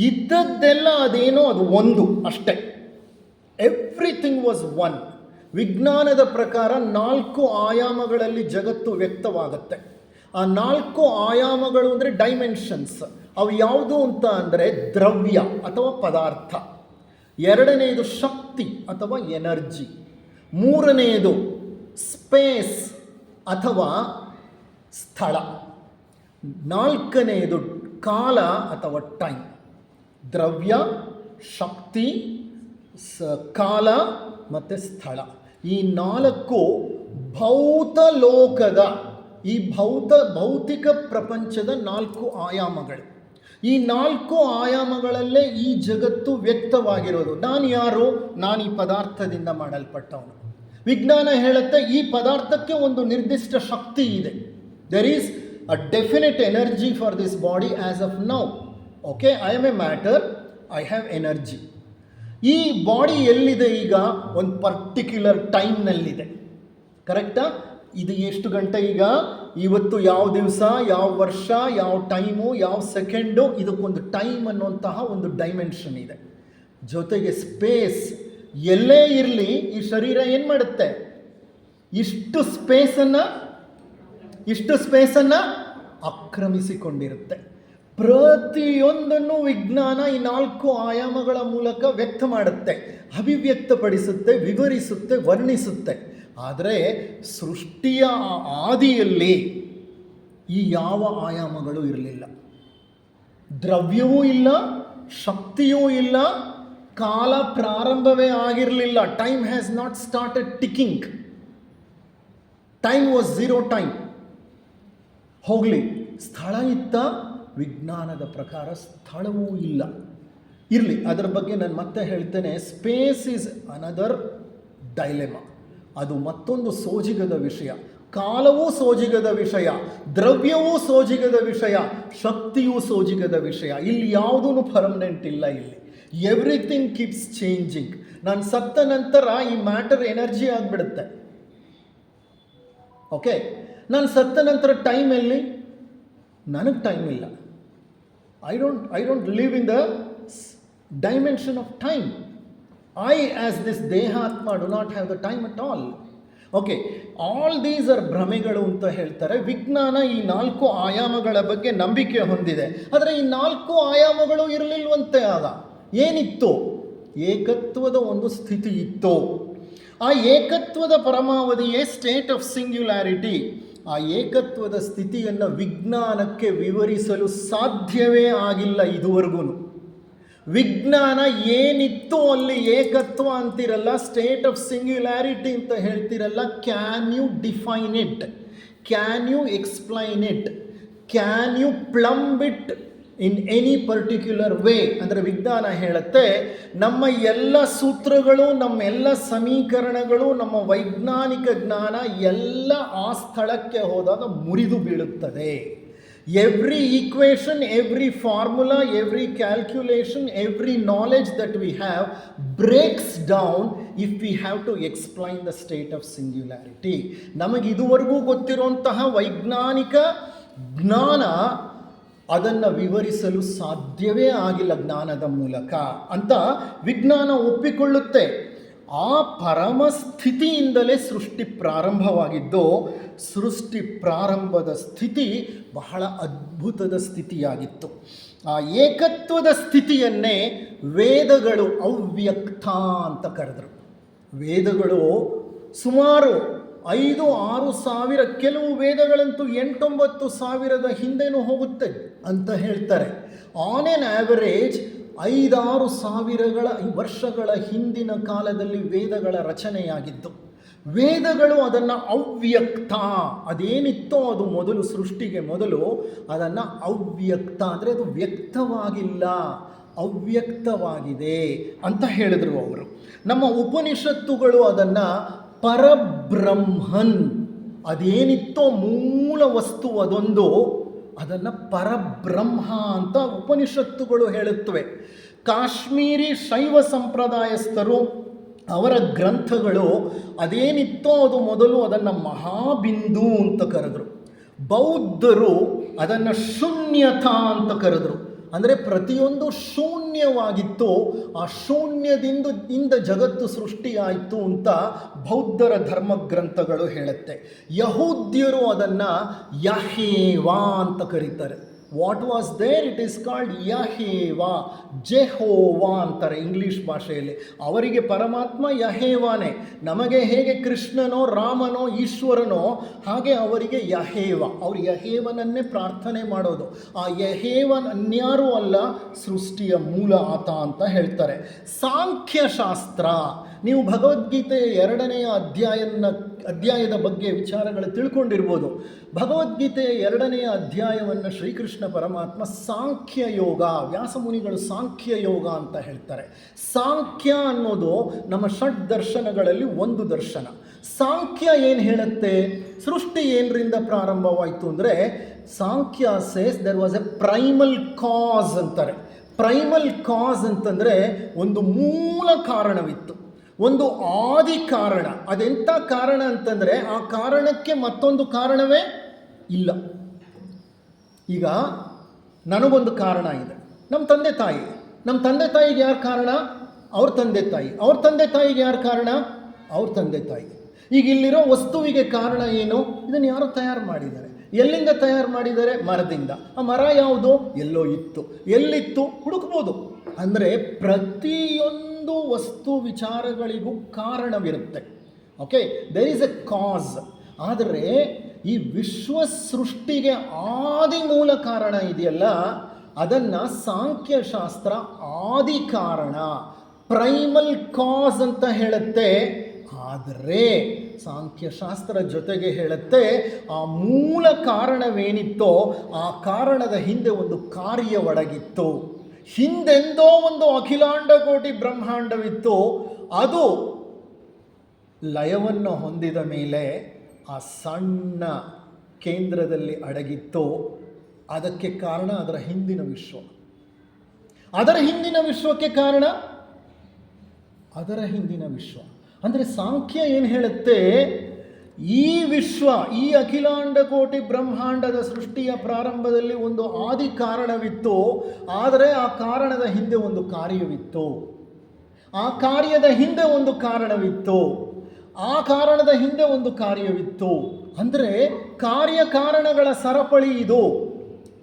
ಇದ್ದದ್ದೆಲ್ಲ ಅದೇನೋ ಅದು ಒಂದು ಅಷ್ಟೇ. Everything was one. ವಿಜ್ಞಾನದ ಪ್ರಕಾರ 4 ಆಯಾಮಗಳಲ್ಲಿ ಜಗತ್ತು ವ್ಯಕ್ತವಾಗುತ್ತೆ. ಆ 4 ಆಯಾಮಗಳು ಅಂದರೆ ಡೈಮೆನ್ಷನ್ಸ್. ಅವು ಯಾವುದು ಅಂತ ಅಂದರೆ ದ್ರವ್ಯ ಅಥವಾ ಪದಾರ್ಥ, ಎರಡನೆಯದು ಶಕ್ತಿ ಅಥವಾ ಎನರ್ಜಿ, ಮೂರನೆಯದು ಸ್ಪೇಸ್ ಅಥವಾ ಸ್ಥಳ, ನಾಲ್ಕನೆಯದು ಕಾಲ ಅಥವಾ ಟೈಮ್. ದ್ರವ್ಯ, ಶಕ್ತಿ, ಕಾಲ ಮತ್ತು ಸ್ಥಳ, ಈ 4 ಭೌತ ಲೋಕದ ಈ ಭೌತಿಕ ಪ್ರಪಂಚದ 4 ಆಯಾಮಗಳು. ಈ 4 ಆಯಾಮಗಳಲ್ಲೇ ಈ ಜಗತ್ತು ವ್ಯಕ್ತವಾಗಿರೋದು. ನಾನು ಯಾರು? ನಾನು ಈ ಪದಾರ್ಥದಿಂದ ಮಾಡಲ್ಪಟ್ಟವನು. ವಿಜ್ಞಾನ ಹೇಳುತ್ತೆ ಈ ಪದಾರ್ಥಕ್ಕೆ ಒಂದು ನಿರ್ದಿಷ್ಟ ಶಕ್ತಿ ಇದೆ. There is a definite energy for this body as of now. Okay, I am A matter, I have energy. ಈ ಬಾಡಿ ಎಲ್ಲಿದೆ ಈಗ? ಒಂದು ಪರ್ಟಿಕ್ಯುಲರ್ ಟೈಮ್ನಲ್ಲಿದೆ. ಕರೆಕ್ಟಾ? ಇದು ಎಷ್ಟು ಗಂಟೆ ಈಗ? ಇವತ್ತು ಯಾವ ದಿವಸ, ಯಾವ ವರ್ಷ, ಯಾವ ಟೈಮು, ಯಾವ ಸೆಕೆಂಡು, ಇದಕ್ಕೊಂದು ಟೈಮ್ ಅನ್ನುವಂತಹ ಒಂದು ಡೈಮೆನ್ಷನ್ ಇದೆ. ಜೊತೆಗೆ ಸ್ಪೇಸ್, ಎಲ್ಲೇ ಇರಲಿ ಈ ಶರೀರ ಏನು ಮಾಡುತ್ತೆ? ಇಷ್ಟು ಸ್ಪೇಸನ್ನು ಆಕ್ರಮಿಸಿಕೊಂಡಿರುತ್ತೆ. ಪ್ರತಿಯೊಂದನ್ನು ವಿಜ್ಞಾನ ಈ 4 ಆಯಾಮಗಳ ಮೂಲಕ ವ್ಯಕ್ತ ಮಾಡುತ್ತೆ, ಅಭಿವ್ಯಕ್ತಪಡಿಸುತ್ತೆ, ವಿವರಿಸುತ್ತೆ, ವರ್ಣಿಸುತ್ತೆ. ಆದರೆ ಸೃಷ್ಟಿಯ ಆದಿಯಲ್ಲಿ ಈ ಯಾವ ಆಯಾಮಗಳು ಇರಲಿಲ್ಲ. ದ್ರವ್ಯವೂ ಇಲ್ಲ, ಶಕ್ತಿಯೂ ಇಲ್ಲ, ಕಾಲ ಪ್ರಾರಂಭವೇ ಆಗಿರಲಿಲ್ಲ. Time has not started ticking. Time was zero time. ಹೋಗಲಿ, ಸ್ಥಳ ಇತ್ತ? ವಿಜ್ಞಾನದ ಪ್ರಕಾರ ಸ್ಥಳವೂ ಇಲ್ಲ. ಇರಲಿ, ಅದರ ಬಗ್ಗೆ ನಾನು ಮತ್ತೆ ಹೇಳ್ತೇನೆ. Space is another dilemma. ಅದು ಮತ್ತೊಂದು ಸೋಜಿಗದ ವಿಷಯ. ಕಾಲವೂ ಸೋಜಿಗದ ವಿಷಯ, ದ್ರವ್ಯವೂ ಸೋಜಿಗದ ವಿಷಯ, ಶಕ್ತಿಯೂ ಸೋಜಿಗದ ವಿಷಯ. ಇಲ್ಲಿ ಯಾವುದೂ ಪರ್ಮನೆಂಟ್ ಇಲ್ಲ. ಇಲ್ಲಿ ಎವ್ರಿಥಿಂಗ್ ಕೀಪ್ಸ್ ಚೇಂಜಿಂಗ್. ನಾನು ಸತ್ತ ನಂತರ ಈ ಮ್ಯಾಟರ್ ಎನರ್ಜಿ ಆಗಿಬಿಡುತ್ತೆ. ಓಕೆ, ನಾನು ಸತ್ತ ನಂತರ ಟೈಮ್ ಎಲ್ಲಿ? ನನಗೆ ಟೈಮ್ ಇಲ್ಲ. I don't live in the dimension of time. I, as this Dehatma, do not have the time at all. Okay, all these are ಭ್ರಮೆಗಳು ಅಂತ ಹೇಳ್ತಾರೆ. ವಿಜ್ಞಾನ ಈ 4 ಆಯಾಮಗಳ ಬಗ್ಗೆ ನಂಬಿಕೆ ಹೊಂದಿದೆ. ಆದರೆ ಈ 4 ಆಯಾಮಗಳು ಇರಲಿಲ್ವಂತೆ. ಆಗ ಏನಿತ್ತು? ಏಕತ್ವದ ಒಂದು ಸ್ಥಿತಿ ಇತ್ತು. ಆ ಏಕತ್ವದ ಪರಮಾವಧಿಯೇ ಸ್ಟೇಟ್ ಆಫ್ ಸಿಂಗ್ಯುಲಾರಿಟಿ. ಆ ಏಕತ್ವದ ಸ್ಥಿತಿಯನ್ನು ವಿಜ್ಞಾನಕ್ಕೆ ವಿವರಿಸಲು ಸಾಧ್ಯವೇ ಆಗಿಲ್ಲ ಇದುವರೆಗೂ. ವಿಜ್ಞಾನ ಏನಿತ್ತು ಅಲ್ಲಿ ಏಕತ್ವ ಅಂತಿರಲ್ಲ, ಸ್ಟೇಟ್ ಆಫ್ ಸಿಂಗ್ಯುಲಾರಿಟಿ ಅಂತ ಹೇಳ್ತಿರಲ್ಲ. Can you define it? Can you explain it? Can you plumb it in any particular way? ಅಂದರೆ ವಿಜ್ಞಾನ ಹೇಳುತ್ತೆ ನಮ್ಮ ಎಲ್ಲ ಸೂತ್ರಗಳು, ನಮ್ಮ ಎಲ್ಲ ಸಮೀಕರಣಗಳು, ನಮ್ಮ ವೈಜ್ಞಾನಿಕ ಜ್ಞಾನ ಎಲ್ಲ ಆ ಸ್ಥಳಕ್ಕೆ ಹೋದಾಗ ಮುರಿದು ಬೀಳುತ್ತದೆ. Every equation, every formula, every calculation, every knowledge that we have breaks down if we have to explain the state of singularity. ನಮಗೆ ಇದುವರೆಗೂ ಗೊತ್ತಿರುವಂತಹ ವೈಜ್ಞಾನಿಕ ಜ್ಞಾನ ಅದನ್ನು ವಿವರಿಸಲು ಸಾಧ್ಯವೇ ಆಗಿಲ್ಲ ಜ್ಞಾನದ ಮೂಲಕ ಅಂತ ವಿಜ್ಞಾನ ಒಪ್ಪಿಕೊಳ್ಳುತ್ತೆ. ಆ ಪರಮ ಸ್ಥಿತಿಯಿಂದಲೇ ಸೃಷ್ಟಿ ಪ್ರಾರಂಭವಾಗಿದ್ದು, ಸೃಷ್ಟಿ ಪ್ರಾರಂಭದ ಸ್ಥಿತಿ ಬಹಳ ಅದ್ಭುತದ ಸ್ಥಿತಿಯಾಗಿತ್ತು. ಆ ಏಕತ್ವದ ಸ್ಥಿತಿಯನ್ನೇ ವೇದಗಳು ಅವ್ಯಕ್ತ ಅಂತ ಕರೆದರು. ವೇದಗಳು ಸುಮಾರು 5-6 ಸಾವಿರ, ಕೆಲವು ವೇದಗಳಂತೂ 8-9 ಸಾವಿರದ ಹಿಂದೆನೂ ಹೋಗುತ್ತೆ ಅಂತ ಹೇಳ್ತಾರೆ. ಆನ್ ಎನ್ ಆ್ಯಾವರೇಜ್ 5-6 ಸಾವಿರಗಳ ವರ್ಷಗಳ ಹಿಂದಿನ ಕಾಲದಲ್ಲಿ ವೇದಗಳ ರಚನೆಯಾಗಿದ್ದು. ವೇದಗಳು ಅದನ್ನು ಅವ್ಯಕ್ತ, ಅದೇನಿತ್ತೋ ಅದು ಮೊದಲು ಸೃಷ್ಟಿಗೆ ಮೊದಲು ಅದನ್ನು ಅವ್ಯಕ್ತ ಅಂದರೆ ಅದು ವ್ಯಕ್ತವಾಗಿಲ್ಲ, ಅವ್ಯಕ್ತವಾಗಿದೆ ಅಂತ ಹೇಳಿದರು ಅವರು. ನಮ್ಮ ಉಪನಿಷತ್ತುಗಳು ಅದನ್ನು ಪರಬ್ರಹ್ಮನ್, ಅದೇನಿತ್ತೋ ಮೂಲ ವಸ್ತು ಅದೊಂದು, ಅದನ್ನು ಪರಬ್ರಹ್ಮ ಅಂತ ಉಪನಿಷತ್ತುಗಳು ಹೇಳುತ್ತವೆ. ಕಾಶ್ಮೀರಿ ಶೈವ ಸಂಪ್ರದಾಯಸ್ಥರು ಅವರ ಗ್ರಂಥಗಳು ಅದೇನಿತ್ತೋ ಅದು ಮೊದಲು ಅದನ್ನು ಮಹಾಬಿಂದು ಅಂತ ಕರೆದರು. ಬೌದ್ಧರು ಅದನ್ನು ಶೂನ್ಯತಾ ಅಂತ ಕರೆದರು. ಅಂದರೆ ಪ್ರತಿಯೊಂದು ಶೂನ್ಯವಾಗಿತ್ತು, ಆ ಶೂನ್ಯದಿಂದ ಜಗತ್ತು ಸೃಷ್ಟಿಯಾಯಿತು ಅಂತ ಬೌದ್ಧರ ಧರ್ಮಗ್ರಂಥಗಳು ಹೇಳುತ್ತೆ. ಯಹೂದ್ಯರು ಅದನ್ನು ಯಹೇವಾ ಅಂತ ಕರೀತಾರೆ. What was there? It is called Yahweh, Jehovah ಅಂತಾರೆ ಇಂಗ್ಲೀಷ್ ಭಾಷೆಯಲ್ಲಿ. ಅವರಿಗೆ ಪರಮಾತ್ಮ ಯಹೇವಾನೇ. ನಮಗೆ ಹೇಗೆ ಕೃಷ್ಣನೋ ರಾಮನೋ ಈಶ್ವರನೋ ಹಾಗೆ ಅವರಿಗೆ ಯಹೇವ. ಅವರು ಯಹೇವನನ್ನೇ ಪ್ರಾರ್ಥನೆ ಮಾಡೋದು. ಆ ಯಹೇವನ್ ಅನ್ಯಾರೂ ಅಲ್ಲ, ಸೃಷ್ಟಿಯ ಮೂಲ ಆತ ಅಂತ ಹೇಳ್ತಾರೆ. ಸಾಂಖ್ಯಶಾಸ್ತ್ರ, ನೀವು ಭಗವದ್ಗೀತೆಯ 2ನೇ ಅಧ್ಯಾಯದ ಬಗ್ಗೆ ವಿಚಾರಗಳು ತಿಳ್ಕೊಂಡಿರ್ಬೋದು. ಭಗವದ್ಗೀತೆಯ 2ನೇ ಅಧ್ಯಾಯವನ್ನು ಶ್ರೀಕೃಷ್ಣ ಪರಮಾತ್ಮ ಸಾಂಖ್ಯ ಯೋಗ, ವ್ಯಾಸಮುನಿಗಳು ಸಾಂಖ್ಯ ಯೋಗ ಅಂತ ಹೇಳ್ತಾರೆ. ಸಾಂಖ್ಯ ಅನ್ನೋದು ನಮ್ಮ ಷಡ್ ದರ್ಶನಗಳಲ್ಲಿ ಒಂದು ದರ್ಶನ. ಸಾಂಖ್ಯ ಏನು ಹೇಳುತ್ತೆ? ಸೃಷ್ಟಿ ಏನರಿಂದ ಪ್ರಾರಂಭವಾಯಿತು ಅಂದರೆ Samkhya says there was a primal cause ಅಂತಾರೆ. ಪ್ರೈಮಲ್ ಕಾಸ್ ಅಂತಂದರೆ ಒಂದು ಮೂಲ ಕಾರಣವಿತ್ತು, ಒಂದು ಆದಿ ಕಾರಣ. ಅದೆಂಥ ಕಾರಣ ಅಂತಂದರೆ ಆ ಕಾರಣಕ್ಕೆ ಮತ್ತೊಂದು ಕಾರಣವೇ ಇಲ್ಲ. ಈಗ ನನಗೊಂದು ಕಾರಣ ಇದೆ, ನಮ್ಮ ತಂದೆ ತಾಯಿ. ನಮ್ಮ ತಂದೆ ತಾಯಿಗೆ ಯಾರು ಕಾರಣ? ಅವ್ರ ತಂದೆ ತಾಯಿ. ಅವ್ರ ತಂದೆ ತಾಯಿಗೆ ಯಾರು ಕಾರಣ? ಅವ್ರ ತಂದೆ ತಾಯಿ. ಈಗ ಇಲ್ಲಿರೋ ವಸ್ತುವಿಗೆ ಕಾರಣ ಏನು? ಇದನ್ನು ಯಾರು ತಯಾರು ಮಾಡಿದ್ದಾರೆ? ಎಲ್ಲಿಂದ ತಯಾರು ಮಾಡಿದ್ದಾರೆ? ಮರದಿಂದ. ಆ ಮರ ಯಾವುದು? ಎಲ್ಲೋ ಇತ್ತು. ಎಲ್ಲಿತ್ತು? ಹುಡುಕ್ಬೋದು. ಅಂದರೆ ಪ್ರತಿಯೊಂದು ವಸ್ತು ವಿಚಾರಗಳಿಗೂ ಕಾರಣವಿರುತ್ತೆ. ಓಕೆ, ದೇರ್ ಈಸ್ ಎ ಕಾಸ್. ಆದರೆ ಈ ವಿಶ್ವ ಸೃಷ್ಟಿಗೆ ಆದಿ ಮೂಲ ಕಾರಣ ಇದೆಯಲ್ಲ, ಅದನ್ನು ಸಾಂಖ್ಯಶಾಸ್ತ್ರ ಆದಿ ಕಾರಣ, ಪ್ರೈಮಲ್ ಕಾಸ್ ಅಂತ ಹೇಳುತ್ತೆ. ಆದರೆ ಸಾಂಖ್ಯಶಾಸ್ತ್ರ ಜೊತೆಗೆ ಹೇಳುತ್ತೆ ಆ ಮೂಲ ಕಾರಣವೇನಿತ್ತೋ ಆ ಕಾರಣದ ಹಿಂದೆ ಒಂದು ಕಾರ್ಯ ಒಡಗಿತ್ತು. ಹಿಂದೆಂದೋ ಒಂದು ಅಖಿಲಾಂಡ ಕೋಟಿ ಬ್ರಹ್ಮಾಂಡವಿತ್ತು. ಅದು ಲಯವನ್ನು ಹೊಂದಿದ ಮೇಲೆ ಆ ಸಣ್ಣ ಕೇಂದ್ರದಲ್ಲಿ ಅಡಗಿತ್ತು. ಅದಕ್ಕೆ ಕಾರಣ ಅದರ ಹಿಂದಿನ ವಿಶ್ವ. ಅದರ ಹಿಂದಿನ ವಿಶ್ವಕ್ಕೆ ಕಾರಣ ಅದರ ಹಿಂದಿನ ವಿಶ್ವ. ಅಂದರೆ ಸಾಂಖ್ಯ ಏನು ಹೇಳುತ್ತೆ? ಈ ವಿಶ್ವ, ಈ ಅಖಿಲಾಂಡ ಕೋಟಿ ಬ್ರಹ್ಮಾಂಡದ ಸೃಷ್ಟಿಯ ಪ್ರಾರಂಭದಲ್ಲಿ ಒಂದು ಆದಿ ಕಾರಣವಿತ್ತು. ಆದರೆ ಆ ಕಾರಣದ ಹಿಂದೆ ಒಂದು ಕಾರ್ಯವಿತ್ತು. ಆ ಕಾರ್ಯದ ಹಿಂದೆ ಒಂದು ಕಾರಣವಿತ್ತು. ಆ ಕಾರಣದ ಹಿಂದೆ ಒಂದು ಕಾರ್ಯವಿತ್ತು. ಅಂದರೆ ಕಾರ್ಯಕಾರಣಗಳ ಸರಪಳಿ ಇದು.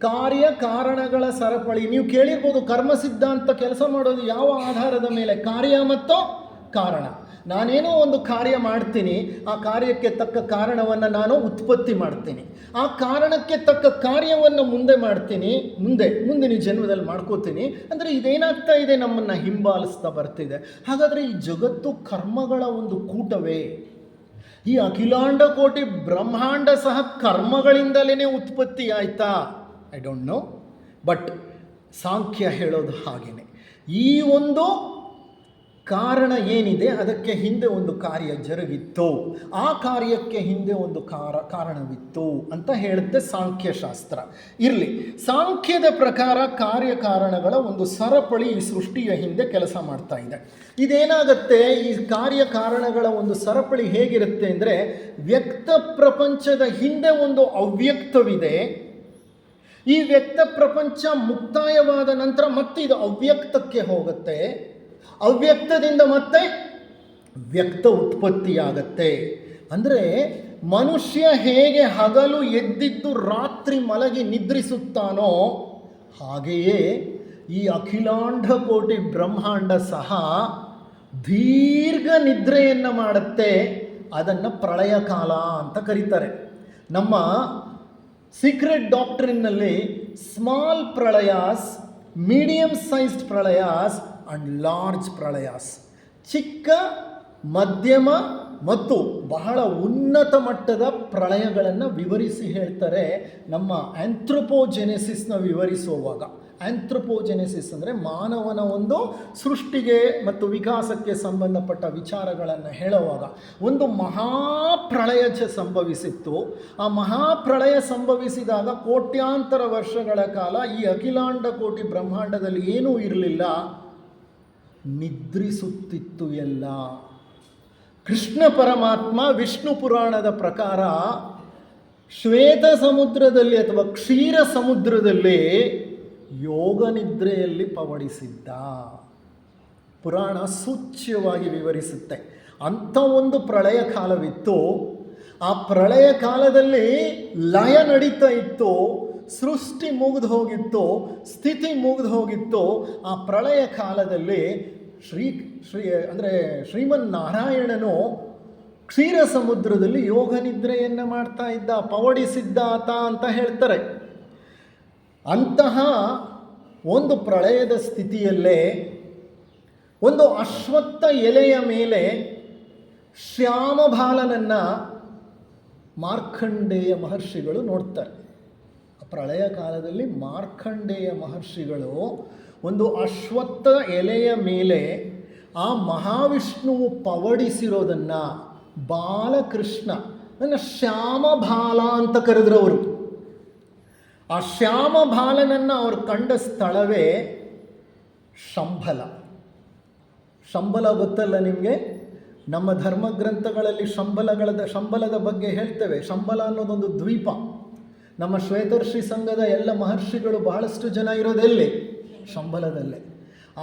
ಕಾರ್ಯಕಾರಣಗಳ ಸರಪಳಿ. ನೀವು ಕೇಳಿರ್ಬೋದು, ಕರ್ಮ ಸಿದ್ಧಾಂತ ಕೆಲಸ ಮಾಡೋದು ಯಾವ ಆಧಾರದ ಮೇಲೆ? ಕಾರ್ಯ ಮತ್ತು ಕಾರಣ. ನಾನೇನೋ ಒಂದು ಕಾರ್ಯ ಮಾಡ್ತೀನಿ, ಆ ಕಾರ್ಯಕ್ಕೆ ತಕ್ಕ ಕಾರಣವನ್ನು ನಾನು ಉತ್ಪತ್ತಿ ಮಾಡ್ತೀನಿ. ಆ ಕಾರಣಕ್ಕೆ ತಕ್ಕ ಕಾರ್ಯವನ್ನು ಮುಂದೆ ಮಾಡ್ತೀನಿ, ಮುಂದಿನ ಜನ್ಮದಲ್ಲಿ ಮಾಡ್ಕೋತೀನಿ. ಅಂದರೆ ಇದೇನಾಗ್ತಾ ಇದೆ? ನಮ್ಮನ್ನು ಹಿಂಬಾಲಿಸ್ತಾ ಬರ್ತಿದೆ. ಹಾಗಾದರೆ ಈ ಜಗತ್ತು ಕರ್ಮಗಳ ಒಂದು ಕೂಟವೇ? ಈ ಅಖಿಲಾಂಡ ಕೋಟಿ ಬ್ರಹ್ಮಾಂಡ ಸಹ ಕರ್ಮಗಳಿಂದಲೇ ಉತ್ಪತ್ತಿ ಆಯ್ತಾ? I don't know. ಬಟ್ ಸಾಂಖ್ಯ ಹೇಳೋದು ಹಾಗೇನೆ. ಈ ಒಂದು ಕಾರಣ ಏನಿದೆ ಅದಕ್ಕೆ ಹಿಂದೆ ಒಂದು ಕಾರ್ಯ ಜರುಗಿತ್ತು, ಆ ಕಾರ್ಯಕ್ಕೆ ಹಿಂದೆ ಒಂದು ಕಾರಣವಿತ್ತು ಅಂತ ಹೇಳುತ್ತೆ ಸಾಂಖ್ಯಶಾಸ್ತ್ರ. ಇರಲಿ, ಸಾಂಖ್ಯದ ಪ್ರಕಾರ ಕಾರ್ಯಕಾರಣಗಳ ಒಂದು ಸರಪಳಿ ಈ ಸೃಷ್ಟಿಯ ಹಿಂದೆ ಕೆಲಸ ಮಾಡ್ತಾ ಇದೆ. ಇದೇನಾಗುತ್ತೆ? ಈ ಕಾರ್ಯಕಾರಣಗಳ ಒಂದು ಸರಪಳಿ ಹೇಗಿರುತ್ತೆ ಅಂದರೆ, ವ್ಯಕ್ತ ಪ್ರಪಂಚದ ಹಿಂದೆ ಒಂದು ಅವ್ಯಕ್ತವಿದೆ. ಈ ವ್ಯಕ್ತ ಪ್ರಪಂಚ ಮುಕ್ತಾಯವಾದ ನಂತರ ಮತ್ತೆ ಇದು ಅವ್ಯಕ್ತಕ್ಕೆ ಹೋಗುತ್ತೆ. ಅವ್ಯಕ್ತದಿಂದ ಮತ್ತೆ ವ್ಯಕ್ತ ಉತ್ಪತ್ತಿಯಾಗತ್ತೆ. ಅಂದರೆ ಮನುಷ್ಯ ಹೇಗೆ ಹಗಲು ಎದ್ದಿದ್ದು ರಾತ್ರಿ ಮಲಗಿ ನಿದ್ರಿಸುತ್ತಾನೋ ಹಾಗೆಯೇ ಈ ಅಖಿಲಾಂಡ ಕೋಟಿ ಬ್ರಹ್ಮಾಂಡ ಸಹ ದೀರ್ಘ ನಿದ್ರೆಯನ್ನು ಮಾಡುತ್ತೆ. ಅದನ್ನು ಪ್ರಳಯ ಕಾಲ ಅಂತ ಕರೀತಾರೆ. ನಮ್ಮ ಸೀಕ್ರೆಟ್ ಡಾಕ್ಟ್ರಿನ್ನಲ್ಲಿ small pralayas, medium sized pralayas and large pralayas, ಚಿಕ್ಕ, ಮಧ್ಯಮ ಮತ್ತು ಬಹಳ ಉನ್ನತ ಮಟ್ಟದ ಪ್ರಳಯಗಳನ್ನು ವಿವರಿಸಿ ಹೇಳ್ತಾರೆ ನಮ್ಮ ಆಂಥ್ರೋಪೋಜೆನೆಸಿಸ್ನ ವಿವರಿಸುವಾಗ. ಆಂಥ್ರೋಪೋಜೆನೆಸಿಸ್ ಅಂದರೆ ಮಾನವನ ಒಂದು ಸೃಷ್ಟಿಗೆ ಮತ್ತು ವಿಕಾಸಕ್ಕೆ ಸಂಬಂಧಪಟ್ಟ ವಿಚಾರಗಳನ್ನು ಹೇಳುವಾಗ ಒಂದು ಮಹಾಪ್ರಳಯ ಸಂಭವಿಸಿತ್ತು. ಆ ಮಹಾಪ್ರಳಯ ಸಂಭವಿಸಿದಾಗ ಕೋಟ್ಯಾಂತರ ವರ್ಷಗಳ ಕಾಲ ಈ ಅಖಿಲಾಂಡ ಕೋಟಿ ಬ್ರಹ್ಮಾಂಡದಲ್ಲಿ ಏನೂ ಇರಲಿಲ್ಲ, ನಿದ್ರಿಸುತ್ತಿತ್ತು ಎಲ್ಲ. ಕೃಷ್ಣ ಪರಮಾತ್ಮ ವಿಷ್ಣು ಪುರಾಣದ ಪ್ರಕಾರ ಶ್ವೇತ ಸಮುದ್ರದಲ್ಲಿ ಅಥವಾ ಕ್ಷೀರ ಸಮುದ್ರದಲ್ಲಿ ಯೋಗ ನಿದ್ರೆಯಲ್ಲಿ ಪವಡಿಸಿದ್ದ. ಪುರಾಣ ಸೂಚ್ಯವಾಗಿ ವಿವರಿಸುತ್ತೆ. ಅಂಥ ಒಂದು ಪ್ರಳಯ ಕಾಲವಿತ್ತು. ಆ ಪ್ರಳಯ ಕಾಲದಲ್ಲಿ ಲಯ ನಡೀತಾ ಇತ್ತು, ಸೃಷ್ಟಿ ಮುಗಿದು ಹೋಗಿತ್ತು, ಸ್ಥಿತಿ ಮುಗಿದು ಹೋಗಿತ್ತು. ಆ ಪ್ರಳಯ ಕಾಲದಲ್ಲಿ ಶ್ರೀಮನ್ನಾರಾಯಣನು ಕ್ಷೀರ ಸಮುದ್ರದಲ್ಲಿ ಯೋಗ ನಿದ್ರೆಯನ್ನು ಮಾಡ್ತಾ ಇದ್ದ, ಪವಡಿಸಿದ್ದ ಆತ ಅಂತ ಹೇಳ್ತಾರೆ. ಅಂತಹ ಒಂದು ಪ್ರಳಯದ ಸ್ಥಿತಿಯಲ್ಲೇ ಒಂದು ಅಶ್ವತ್ಥ ಎಲೆಯ ಮೇಲೆ ಶ್ಯಾಮಬಾಲನನ್ನು ಮಾರ್ಕಂಡೇಯ ಮಹರ್ಷಿಗಳು ನೋಡ್ತಾರೆ. ಪ್ರಳಯ ಕಾಲದಲ್ಲಿ ಮಾರ್ಕಂಡೇಯ ಮಹರ್ಷಿಗಳು ಒಂದು ಅಶ್ವತ್ಥ ಎಲೆಯ ಮೇಲೆ ಆ ಮಹಾವಿಷ್ಣುವು ಪವಡಿಸಿರೋದನ್ನು ಬಾಲಕೃಷ್ಣ ನನ್ನ ಶ್ಯಾಮಬಾಲ ಅಂತ ಕರೆದ್ರು ಅವರು. ಆ ಶ್ಯಾಮಬಾಲನನ್ನು ಅವರು ಕಂಡ ಸ್ಥಳವೇ ಶಂಬಲ. ಶಂಬಲ ಗೊತ್ತಲ್ಲ ನಿಮಗೆ? ನಮ್ಮ ಧರ್ಮಗ್ರಂಥಗಳಲ್ಲಿ ಶಂಬಲದ ಬಗ್ಗೆ ಹೇಳ್ತೇವೆ. ಶಂಬಲ ಅನ್ನೋದೊಂದು ದ್ವೀಪ. ನಮ್ಮ ಶ್ವೇತರ್ಷಿ ಸಂಘದ ಎಲ್ಲ ಮಹರ್ಷಿಗಳು ಬಹಳಷ್ಟು ಜನ ಇರೋದೆಲ್ಲಿ? ಶಂಬಲದಲ್ಲೇ.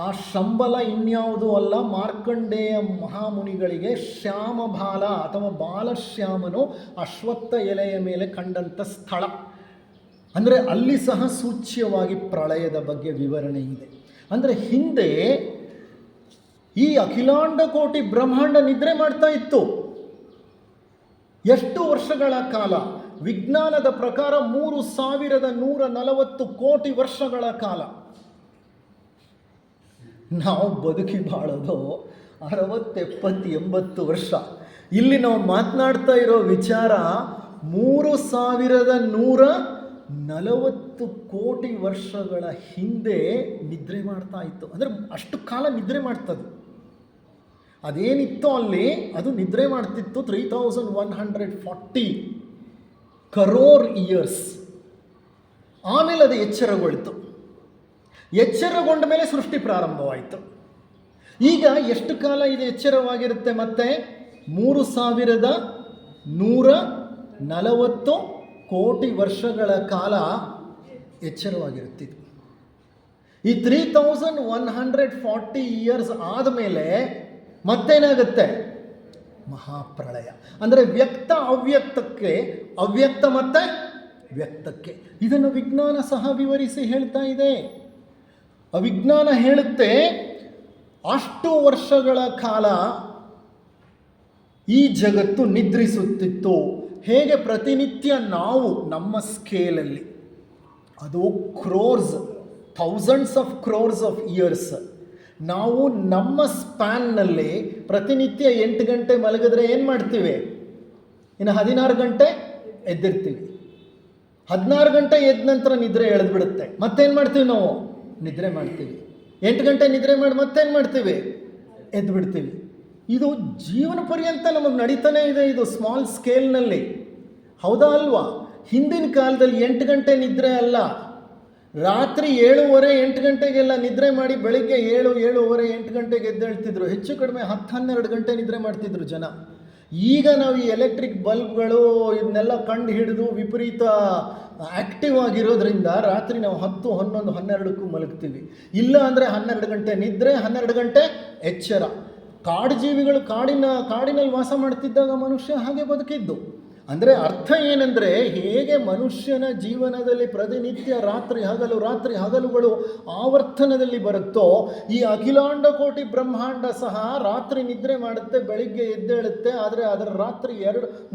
ಆ ಶಂಬಲ ಇನ್ಯಾವುದೂ ಅಲ್ಲ, ಮಾರ್ಕಂಡೇಯ ಮಹಾಮುನಿಗಳಿಗೆ ಶ್ಯಾಮಬಾಲ ಅಥವಾ ಬಾಲಶ್ಯಾಮನು ಅಶ್ವತ್ಥ ಎಲೆಯ ಮೇಲೆ ಕಂಡಂಥ ಸ್ಥಳ. ಅಂದರೆ ಅಲ್ಲಿ ಸಹ ಸೂಚ್ಯವಾಗಿ ಪ್ರಳಯದ ಬಗ್ಗೆ ವಿವರಣೆ ಇದೆ. ಅಂದರೆ ಹಿಂದೆ ಈ ಅಖಿಲಾಂಡ ಕೋಟಿ ಬ್ರಹ್ಮಾಂಡ ನಿದ್ರೆ ಮಾಡ್ತಾ ಇತ್ತು. ಎಷ್ಟು ವರ್ಷಗಳ ಕಾಲ? ವಿಜ್ಞಾನದ ಪ್ರಕಾರ 3140 ಕೋಟಿ ವರ್ಷಗಳ ಕಾಲ. ನಾವು ಬದುಕಿ ಬಾಳೋದು 60, 70, 80 ವರ್ಷ. ಇಲ್ಲಿ ನಾವು ಮಾತನಾಡ್ತಾ ಇರೋ ವಿಚಾರ 3140 ಕೋಟಿ ವರ್ಷಗಳ ಹಿಂದೆ ನಿದ್ರೆ ಮಾಡ್ತಾ ಇತ್ತು. ಅಂದರೆ ಅಷ್ಟು ಕಾಲ ನಿದ್ರೆ ಮಾಡ್ತದೆ. ಅದೇನಿತ್ತು ಅಲ್ಲಿ ಅದು ನಿದ್ರೆ ಮಾಡ್ತಿತ್ತು 3140 ಕರೋರ್ ಇಯರ್ಸ್. ಆಮೇಲೆ ಅದು ಎಚ್ಚರಗೊಳ್ತು. ಎಚ್ಚರಗೊಂಡ ಮೇಲೆ ಸೃಷ್ಟಿ ಪ್ರಾರಂಭವಾಯಿತು. ಈಗ ಎಷ್ಟು ಕಾಲ ಇದು ಎಚ್ಚರವಾಗಿರುತ್ತೆ? ಮತ್ತೆ 3140 ಕೋಟಿ ವರ್ಷಗಳ ಕಾಲ ಎಚ್ಚರವಾಗಿರುತ್ತಿತ್ತು. ಈ 3140 ಇಯರ್ಸ್ ಆದಮೇಲೆ ಮತ್ತೇನಾಗುತ್ತೆ? ಮಹಾಪ್ರಳಯ. ಅಂದರೆ ವ್ಯಕ್ತ ಅವ್ಯಕ್ತಕ್ಕೆ, ಅವ್ಯಕ್ತ ಮತ್ತೆ ವ್ಯಕ್ತಕ್ಕೆ. ಇದನ್ನು ವಿಜ್ಞಾನ ಸಹ ವಿವರಿಸಿ ಹೇಳ್ತಾ ಇದೆ. ಅವಿಜ್ಞಾನ ಹೇಳುತ್ತೆ ಅಷ್ಟು ವರ್ಷಗಳ ಕಾಲ ಈ ಜಗತ್ತು ನಿದ್ರಿಸುತ್ತಿತ್ತು. ಹೇಗೆ ಪ್ರತಿನಿತ್ಯ ನಾವು ನಮ್ಮ ಸ್ಕೇಲಲ್ಲಿ, ಅದು crores, thousands of crores of years, ನಾವು ನಮ್ಮ ಸ್ಪ್ಯಾನ್ನಲ್ಲಿ ಪ್ರತಿನಿತ್ಯ 8 ಗಂಟೆ ಮಲಗಿದ್ರೆ ಏನು ಮಾಡ್ತೀವಿ? ಇನ್ನು 16 ಗಂಟೆ ಎದ್ದಿರ್ತೀವಿ. 16 ಗಂಟೆ ಎದ್ದ ನಂತರ ನಿದ್ರೆ ಎಳೆದ್ಬಿಡುತ್ತೆ. ಮತ್ತೇನು ಮಾಡ್ತೀವಿ? ನಾವು ನಿದ್ರೆ ಮಾಡ್ತೀವಿ. 8 ಗಂಟೆ ನಿದ್ರೆ ಮಾಡಿ ಮತ್ತೇನು ಮಾಡ್ತೀವಿ? ಎದ್ದು ಬಿಡ್ತೀವಿ. ಇದು ಜೀವನ ಪರ್ಯಂತ ನಮಗೆ ನಡೀತಾನೆ ಇದೆ. ಇದು ಸ್ಮಾಲ್ ಸ್ಕೇಲ್ನಲ್ಲಿ. ಹೌದಾ ಅಲ್ವಾ? ಹಿಂದಿನ ಕಾಲದಲ್ಲಿ 8 ಗಂಟೆ ನಿದ್ರೆ ಅಲ್ಲ, ರಾತ್ರಿ 7:30, 8 ಗಂಟೆಗೆಲ್ಲ ನಿದ್ರೆ ಮಾಡಿ ಬೆಳಿಗ್ಗೆ 7, 7:30, 8 ಗಂಟೆಗೆ ಎದ್ದೇಳ್ತಿದ್ರು. ಹೆಚ್ಚು ಕಡಿಮೆ 10-12 ಗಂಟೆ ನಿದ್ರೆ ಮಾಡ್ತಿದ್ರು ಜನ. ಈಗ ನಾವು ಈ ಎಲೆಕ್ಟ್ರಿಕ್ ಬಲ್ಬ್ಗಳು ಇದನ್ನೆಲ್ಲ ಕಂಡು ಹಿಡಿದು ವಿಪರೀತ ಆ್ಯಕ್ಟಿವ್ ಆಗಿರೋದ್ರಿಂದ ರಾತ್ರಿ ನಾವು 10, 11, 12ಕ್ಕೂ ಮಲಗ್ತೀವಿ. ಇಲ್ಲ ಅಂದರೆ 12 ಗಂಟೆ ನಿದ್ರೆ, 12 ಗಂಟೆ ಎಚ್ಚರ. ಕಾಡು ಜೀವಿಗಳು ಕಾಡಿನಲ್ಲಿ ವಾಸ ಮಾಡ್ತಿದ್ದಾಗ ಮನುಷ್ಯ ಹಾಗೆ ಬದುಕಿದ್ದು. ಅಂದರೆ ಅರ್ಥ ಏನಂದರೆ, ಹೇಗೆ ಮನುಷ್ಯನ ಜೀವನದಲ್ಲಿ ಪ್ರತಿನಿತ್ಯ ರಾತ್ರಿ ಹಗಲುಗಳು ಆವರ್ತನದಲ್ಲಿ ಬರುತ್ತೋ, ಈ ಅಖಿಲಾಂಡ ಕೋಟಿ ಬ್ರಹ್ಮಾಂಡ ಸಹ ರಾತ್ರಿ ನಿದ್ರೆ ಮಾಡುತ್ತೆ, ಬೆಳಿಗ್ಗೆ ಎದ್ದೇಳುತ್ತೆ. ಆದರೆ ಅದರ ರಾತ್ರಿ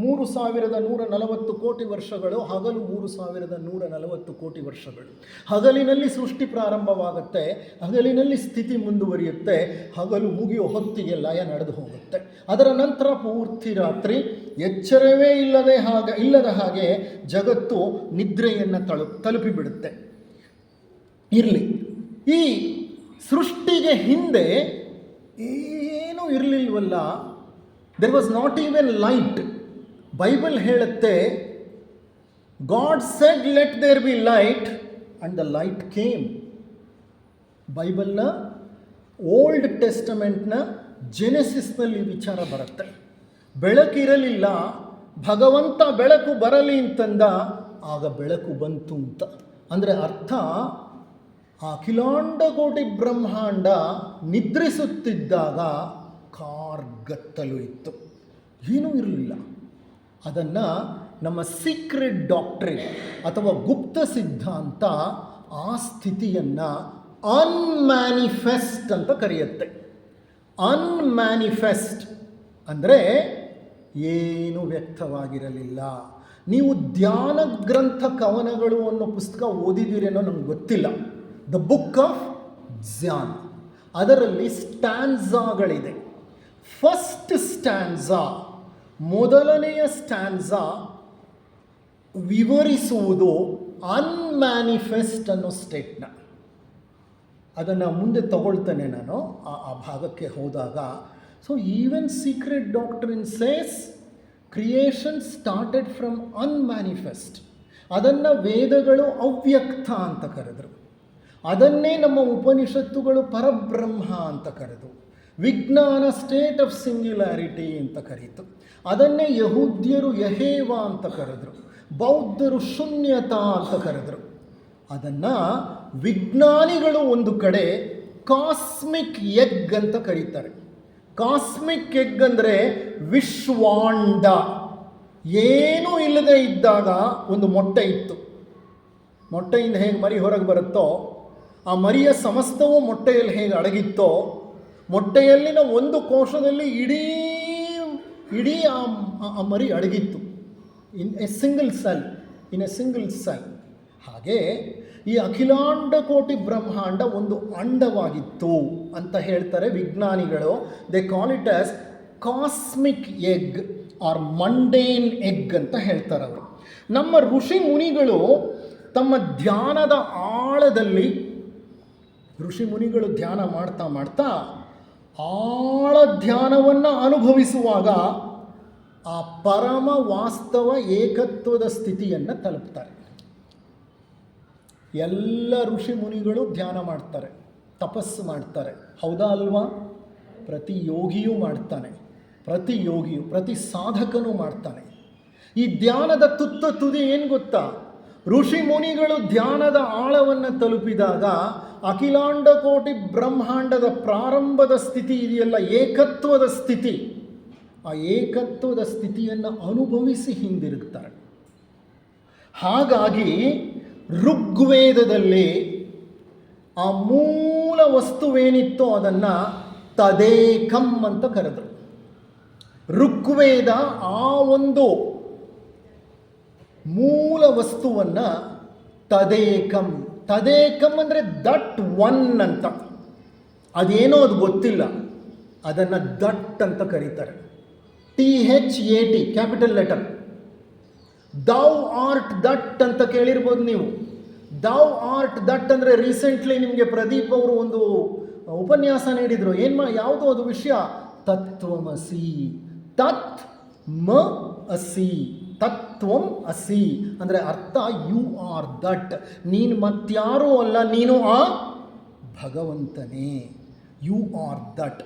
3140 ಕೋಟಿ ವರ್ಷಗಳು, ಹಗಲು 3140 ಕೋಟಿ ವರ್ಷಗಳು. ಹಗಲಿನಲ್ಲಿ ಸೃಷ್ಟಿ ಪ್ರಾರಂಭವಾಗುತ್ತೆ, ಹಗಲಿನಲ್ಲಿ ಸ್ಥಿತಿ ಮುಂದುವರಿಯುತ್ತೆ, ಹಗಲು ಮುಗಿಯೋ ಹೊತ್ತಿಗೆ ಲಯ ನಡೆದು ಹೋಗುತ್ತೆ. ಅದರ ನಂತರ ಪೂರ್ತಿ ರಾತ್ರಿ ಎಚ್ಚರವೇ ಇಲ್ಲದ ಹಾಗೆ ಜಗತ್ತು ನಿದ್ರೆಯನ್ನು ತಲುಪಿಬಿಡುತ್ತೆ. ಇರಲಿ, ಈ ಸೃಷ್ಟಿಗೆ ಹಿಂದೆ ಏನೂ ಇರಲಿಲ್ವಲ್ಲ. There was not even light. Bible ಹೇಳುತ್ತೆ, God said let there be light and the light came. ಬೈಬಲ್ನ ಓಲ್ಡ್ ಟೆಸ್ಟಮೆಂಟ್ನ ಜೆನೆಸಿಸ್ನಲ್ಲಿ ವಿಚಾರ ಬರುತ್ತೆ. ಬೆಳಕಿರಲಿಲ್ಲ, ಭಗವಂತ ಬೆಳಕು ಬರಲಿ ಅಂತಂದ, ಆಗ ಬೆಳಕು ಬಂತು ಅಂತ. ಅಂದರೆ ಅರ್ಥ, ಅಖಿಲಾಂಡ ಕೋಟಿ ಬ್ರಹ್ಮಾಂಡ ನಿದ್ರಿಸುತ್ತಿದ್ದಾಗ ಕಾರ್ಗತ್ತಲು ಇತ್ತು, ಏನೂ ಇರಲಿಲ್ಲ. ಅದನ್ನು ನಮ್ಮ ಸೀಕ್ರೆಟ್ ಡಾಕ್ಟ್ರಿನ್ ಅಥವಾ ಗುಪ್ತ ಸಿದ್ಧಾಂತ ಆ ಸ್ಥಿತಿಯನ್ನು ಅನ್ಮ್ಯಾನಿಫೆಸ್ಟ್ ಅಂತ ಕರೆಯುತ್ತೆ. ಅನ್ಮ್ಯಾನಿಫೆಸ್ಟ್ ಅಂದರೆ ಏನು ವ್ಯಕ್ತವಾಗಿರಲಿಲ್ಲ. ನೀವು ಧ್ಯಾನ ಗ್ರಂಥ ಕವನಗಳು ಅನ್ನೋ ಪುಸ್ತಕ ಓದಿದ್ದೀರೇನೋ ನಮ್ಗೆ ಗೊತ್ತಿಲ್ಲ. The book of Dhyan. ಅದರಲ್ಲಿ ಸ್ಟ್ಯಾನ್ಸಾಗಳಿದೆ. ಫಸ್ಟ್ ಸ್ಟ್ಯಾನ್ಸಾ, ಮೊದಲನೆಯ ಸ್ಟ್ಯಾನ್ಸಾ ವಿವರಿಸುವುದು ಅನ್ಮ್ಯಾನಿಫೆಸ್ಟ್ ಅನ್ನೋ ಸ್ಟೇಟ್ನ. ಅದನ್ನು ಮುಂದೆ ತಗೊಳ್ತೇನೆ ನಾನು ಆ ಭಾಗಕ್ಕೆ ಹೋದಾಗ. So even Secret Doctrine says creation started from unmanifest. ಅದನ್ನು ವೇದಗಳು ಅವ್ಯಕ್ತ ಅಂತ ಕರೆದರು. ಅದನ್ನೇ ನಮ್ಮ ಉಪನಿಷತ್ತುಗಳು ಪರಬ್ರಹ್ಮ ಅಂತ ಕರೆದು, ವಿಜ್ಞಾನ ಸ್ಟೇಟ್ ಆಫ್ ಸಿಂಗ್ಯುಲಾರಿಟಿ ಅಂತ ಕರೀತು. ಅದನ್ನೇ ಯಹೂದ್ಯರು ಯಹೇವ ಅಂತ ಕರೆದರು, ಬೌದ್ಧರು ಶೂನ್ಯತಾ ಅಂತ ಕರೆದರು. ಅದನ್ನು ವಿಜ್ಞಾನಿಗಳು ಒಂದು ಕಡೆ ಕಾಸ್ಮಿಕ್ ಎಗ್ ಅಂತ ಕರೀತಾರೆ. ಕಾಸ್ಮಿಕ್ ಎಗ್ ಅಂದರೆ ವಿಶ್ವಾಂಡ. ಏನೂ ಇಲ್ಲದೆ ಇದ್ದಾಗ ಒಂದು ಮೊಟ್ಟೆ ಇತ್ತು. ಮೊಟ್ಟೆಯಿಂದ ಹೇಗೆ ಮರಿ ಹೊರಗೆ ಬರುತ್ತೋ, ಆ ಮರಿಯ ಸಮಸ್ತವೂ ಮೊಟ್ಟೆಯಲ್ಲಿ ಹೇಗೆ ಅಡಗಿತ್ತೋ, ಮೊಟ್ಟೆಯಲ್ಲಿನ ಒಂದು ಕೋಶದಲ್ಲಿ ಇಡೀ ಆ ಮರಿ ಅಡಗಿತ್ತು. In a single cell. ಹಾಗೆ ಈ ಅಖಿಲಾಂಡ ಕೋಟಿ ಬ್ರಹ್ಮಾಂಡ ಒಂದು ಅಂಡವಾಗಿತ್ತು ಅಂತ ಹೇಳ್ತಾರೆ ವಿಜ್ಞಾನಿಗಳು. They call it as cosmic egg or mundane egg ಅಂತ ಹೇಳ್ತಾರೆ ಅವರು. ನಮ್ಮ ಋಷಿ ಮುನಿಗಳು ತಮ್ಮ ಧ್ಯಾನದ ಆಳದಲ್ಲಿ, ಋಷಿ ಮುನಿಗಳು ಧ್ಯಾನ ಮಾಡ್ತಾ ಮಾಡ್ತಾ ಆಳ ಧ್ಯಾನವನ್ನು ಅನುಭವಿಸುವಾಗ ಆ ಪರಮ ವಾಸ್ತವ ಏಕತ್ವದ ಸ್ಥಿತಿಯನ್ನು ತಲುಪ್ತಾರೆ. ಎಲ್ಲ ಋಷಿ ಮುನಿಗಳು ಧ್ಯಾನ ಮಾಡ್ತಾರೆ, ತಪಸ್ಸು ಮಾಡ್ತಾರೆ, ಹೌದಾ ಅಲ್ವಾ? ಪ್ರತಿ ಯೋಗಿಯೂ ಮಾಡ್ತಾನೆ, ಪ್ರತಿ ಸಾಧಕನೂ ಮಾಡ್ತಾನೆ. ಈ ಧ್ಯಾನದ ತುದಿ ಏನು ಗೊತ್ತಾ? ಋಷಿ ಮುನಿಗಳು ಧ್ಯಾನದ ಆಳವನ್ನು ತಲುಪಿದಾಗ ಅಖಿಲಾಂಡ ಕೋಟಿ ಬ್ರಹ್ಮಾಂಡದ ಪ್ರಾರಂಭದ ಸ್ಥಿತಿ ಇದೆಯಲ್ಲ, ಏಕತ್ವದ ಸ್ಥಿತಿ, ಆ ಏಕತ್ವದ ಸ್ಥಿತಿಯನ್ನು ಅನುಭವಿಸಿ ಹಿಂದಿರುಗ್ತಾರೆ. ಹಾಗಾಗಿ ಋಗ್ವೇದದಲ್ಲಿ ಆ ಮೂಲ ವಸ್ತುವೇನಿತ್ತೋ ಅದನ್ನು ತದೇಕಂ ಅಂತ ಕರೆದರು. ಋಗ್ವೇದ ಆ ಒಂದು ಮೂಲ ವಸ್ತುವನ್ನು ತದೇಕಂ ಅಂದರೆ ದಟ್ ಒನ್ ಅಂತ. ಅದೇನೋ ಅದು ಗೊತ್ತಿಲ್ಲ, ಅದನ್ನು ದಟ್ ಅಂತ ಕರೀತಾರೆ. THAT capital letter. Thou art that ಅಂತ ಕೇಳಿರ್ಬೋದು ನೀವು. ದೌ ಆರ್ಟ್ ದಟ್ ಅಂದರೆ ರೀಸೆಂಟ್ಲಿ ನಿಮಗೆ ಪ್ರದೀಪ್ ಅವರು ಒಂದು ಉಪನ್ಯಾಸ ನೀಡಿದರು. ಯಾವುದು ಅದು ವಿಷಯ? ತತ್ವಮಸಿ. ತತ್ ಮ ಅಸಿ, ತತ್ವಂ ಅಸಿ ಅಂದರೆ ಅರ್ಥ ಯು ಆರ್ ದಟ್. ನೀನು ಮತ್ಯಾರೂ ಅಲ್ಲ, ನೀನು ಆ ಭಗವಂತನೇ. You are that.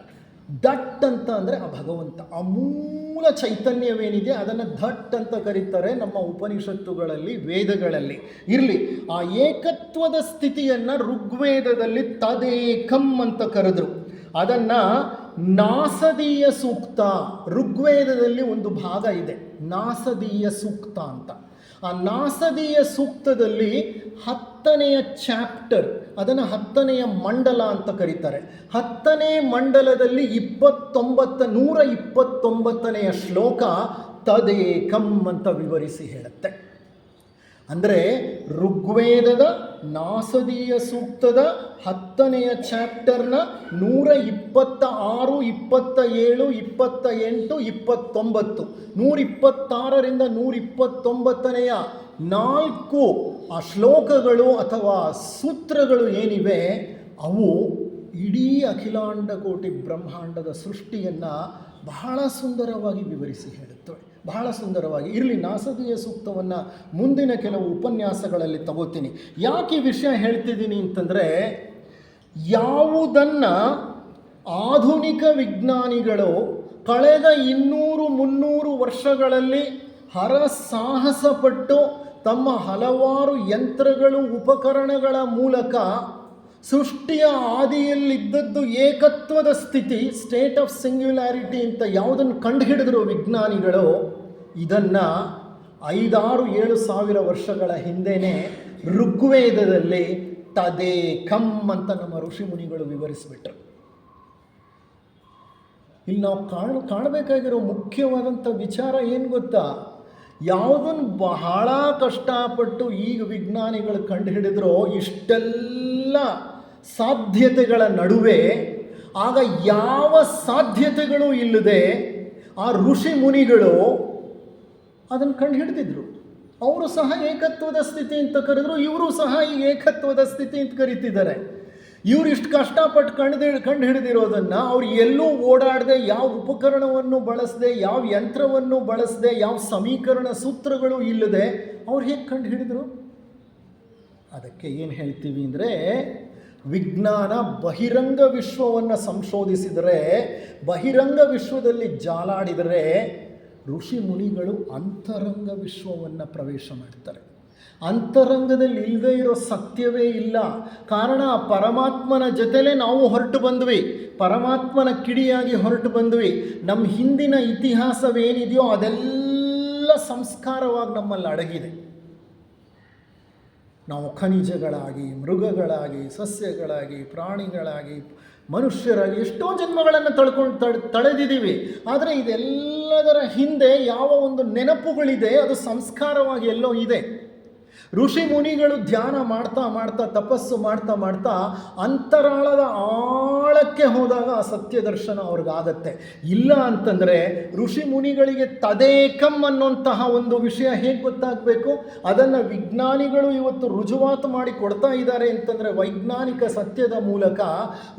ದಟ್ ಅಂತ ಅಂದರೆ ಆ ಭಗವಂತ, ಆ ಮೂಲ ಚೈತನ್ಯವೇನಿದೆ ಅದನ್ನು ಧಟ್ ಅಂತ ಕರೀತಾರೆ ನಮ್ಮ ಉಪನಿಷತ್ತುಗಳಲ್ಲಿ, ವೇದಗಳಲ್ಲಿ. ಇರಲಿ, ಆ ಏಕತ್ವದ ಸ್ಥಿತಿಯನ್ನು ಋಗ್ವೇದದಲ್ಲಿ ತದೇಕಂ ಅಂತ ಕರೆದರು. ಅದನ್ನು ನಾಸದೀಯ ಸೂಕ್ತ, ಋಗ್ವೇದದಲ್ಲಿ ಒಂದು ಭಾಗ ಇದೆ ನಾಸದೀಯ ಸೂಕ್ತ ಅಂತ. ಆ ನಾಸದೀಯ ಸೂಕ್ತದಲ್ಲಿ 10ನೆಯ ಚಾಪ್ಟರ್, ಅದನ್ನು 10ನೆಯ ಮಂಡಲ ಅಂತ ಕರೀತಾರೆ. 10ನೇ ಮಂಡಲದಲ್ಲಿ 129ನೆಯ ಶ್ಲೋಕ ತದೇಕಂ ಅಂತ ವಿವರಿಸಿ ಹೇಳುತ್ತೆ. ಅಂದರೆ ಋಗ್ವೇದದ ನಾಸದೀಯ ಸೂಕ್ತದ 10ನೆಯ ಚಾಪ್ಟರ್ನ 126, 27, 28, 29, 126ರಿಂದ 129ನೆಯ 4 ಆ ಶ್ಲೋಕಗಳು ಅಥವಾ ಸೂತ್ರಗಳು ಏನಿವೆ ಅವು ಇಡೀ ಅಖಿಲಾಂಡ ಕೋಟಿ ಬ್ರಹ್ಮಾಂಡದ ಸೃಷ್ಟಿಯನ್ನು ಬಹಳ ಸುಂದರವಾಗಿ ವಿವರಿಸಿ ಹೇಳುತ್ತವೆ, ಬಹಳ ಸುಂದರವಾಗಿ. ಇರಲಿ, ನಾಸದೀಯ ಸೂಕ್ತವನ್ನು ಮುಂದಿನ ಕೆಲವು ಉಪನ್ಯಾಸಗಳಲ್ಲಿ ತಗೋತೀನಿ. ಯಾಕೆ ಈ ವಿಷಯ ಹೇಳ್ತಿದ್ದೀನಿ ಅಂತಂದರೆ, ಯಾವುದನ್ನು ಆಧುನಿಕ ವಿಜ್ಞಾನಿಗಳು ಕಳೆದ 200-300 ವರ್ಷಗಳಲ್ಲಿ ಹರಸಾಹಸಪಟ್ಟು ತಮ್ಮ ಹಲವಾರು ಯಂತ್ರಗಳು, ಉಪಕರಣಗಳ ಮೂಲಕ ಸೃಷ್ಟಿಯ ಆದಿಯಲ್ಲಿದ್ದದ್ದು ಏಕತ್ವದ ಸ್ಥಿತಿ, ಸ್ಟೇಟ್ ಆಫ್ ಸಿಂಗ್ಯುಲಾರಿಟಿ ಅಂತ ಯಾವುದನ್ನು ಕಂಡುಹಿಡಿದ್ರು ವಿಜ್ಞಾನಿಗಳು, ಇದನ್ನು 5-6-7 ಸಾವಿರ ವರ್ಷಗಳ ಹಿಂದೆಯೇ ಋಗ್ವೇದದಲ್ಲಿ ತದೇಕಂ ಅಂತ ನಮ್ಮ ಋಷಿ ಮುನಿಗಳು ವಿವರಿಸಿಬಿಟ್ರು. ಇಲ್ಲಿ ನಾವು ಕಾಣಬೇಕಾಗಿರೋ ಮುಖ್ಯವಾದಂಥ ವಿಚಾರ ಏನು ಗೊತ್ತಾ? ಯಾವುದನ್ನು ಬಹಳ ಕಷ್ಟಪಟ್ಟು ಈಗ ವಿಜ್ಞಾನಿಗಳು ಕಂಡುಹಿಡಿದ್ರೋ, ಇಷ್ಟೆಲ್ಲ ಸಾಧ್ಯತೆಗಳ ನಡುವೆ ಆಗ ಯಾವ ಸಾಧ್ಯತೆಗಳು ಇಲ್ಲದೆ ಆ ಋಷಿ ಮುನಿಗಳು ಅದನ್ನು ಕಂಡು ಹಿಡಿದಿದ್ರು. ಅವರು ಸಹ ಏಕತ್ವದ ಸ್ಥಿತಿ ಅಂತ ಕರೆದ್ರು, ಇವರು ಸಹ ಈ ಏಕತ್ವದ ಸ್ಥಿತಿ ಅಂತ ಕರೀತಿದ್ದಾರೆ. ಇವರು ಇಷ್ಟು ಕಷ್ಟಪಟ್ಟು ಕಂಡು ಹಿಡಿದಿರೋದನ್ನು ಅವ್ರು ಎಲ್ಲೂ ಓಡಾಡದೆ, ಯಾವ ಉಪಕರಣವನ್ನು ಬಳಸದೆ, ಯಾವ ಯಂತ್ರವನ್ನು ಬಳಸದೆ, ಯಾವ ಸಮೀಕರಣ ಸೂತ್ರಗಳು ಇಲ್ಲದೆ ಅವ್ರು ಹೇಗೆ ಕಂಡು ಹಿಡಿದ್ರು? ಅದಕ್ಕೆ ಏನು ಹೇಳ್ತೀವಿ ಅಂದರೆ, ವಿಜ್ಞಾನ ಬಹಿರಂಗ ವಿಶ್ವವನ್ನು ಸಂಶೋಧಿಸಿದರೆ, ಬಹಿರಂಗ ವಿಶ್ವದಲ್ಲಿ ಜಾಲಾಡಿದರೆ, ಋಷಿ ಮುನಿಗಳು ಅಂತರಂಗ ವಿಶ್ವವನ್ನು ಪ್ರವೇಶ ಮಾಡ್ತಾರೆ. ಅಂತರಂಗದಲ್ಲಿ ಇಲ್ಲದೇ ಇರೋ ಸತ್ಯವೇ ಇಲ್ಲ. ಕಾರಣ, ಪರಮಾತ್ಮನ ಜೊತೆಲೇ ನಾವು ಹೊರಟು ಬಂದ್ವಿ, ಪರಮಾತ್ಮನ ಕಿಡಿಯಾಗಿ ಹೊರಟು ಬಂದ್ವಿ. ನಮ್ಮ ಹಿಂದಿನ ಇತಿಹಾಸವೇನಿದೆಯೋ ಅದೆಲ್ಲ ಸಂಸ್ಕಾರವಾಗಿ ನಮ್ಮಲ್ಲಿ ಅಡಗಿದೆ. ನಾವು ಖನಿಜಗಳಾಗಿ, ಮೃಗಗಳಾಗಿ, ಸಸ್ಯಗಳಾಗಿ, ಪ್ರಾಣಿಗಳಾಗಿ, ಮನುಷ್ಯರಾಗಿ ಎಷ್ಟೋ ಜನ್ಮಗಳನ್ನು ತಳೆದಿದ್ದೀವಿ. ಆದರೆ ಇದೆಲ್ಲದರ ಹಿಂದೆ ಯಾವ ಒಂದು ನೆನಪುಗಳಿದೆ, ಅದು ಸಂಸ್ಕಾರವಾಗಿ ಎಲ್ಲೋ ಇದೆ. ಋಷಿ ಮುನಿಗಳು ಧ್ಯಾನ ಮಾಡ್ತಾ ಮಾಡ್ತಾ, ತಪಸ್ಸು ಮಾಡ್ತಾ ಮಾಡ್ತಾ ಅಂತರಾಳದ ಆಳಕ್ಕೆ ಹೋದಾಗ ಆ ಸತ್ಯ ದರ್ಶನ ಅವ್ರಿಗಾಗತ್ತೆ. ಇಲ್ಲ ಅಂತಂದರೆ ಋಷಿ ಮುನಿಗಳಿಗೆ ತದೇಕಂ ಅನ್ನುವಂತಹ ಒಂದು ವಿಷಯ ಹೇಗೆ ಗೊತ್ತಾಗಬೇಕು? ಅದನ್ನು ವಿಜ್ಞಾನಿಗಳು ಇವತ್ತು ರುಜುವಾತು ಮಾಡಿ ಕೊಡ್ತಾ ಇದ್ದಾರೆ ಅಂತಂದರೆ, ವೈಜ್ಞಾನಿಕ ಸತ್ಯದ ಮೂಲಕ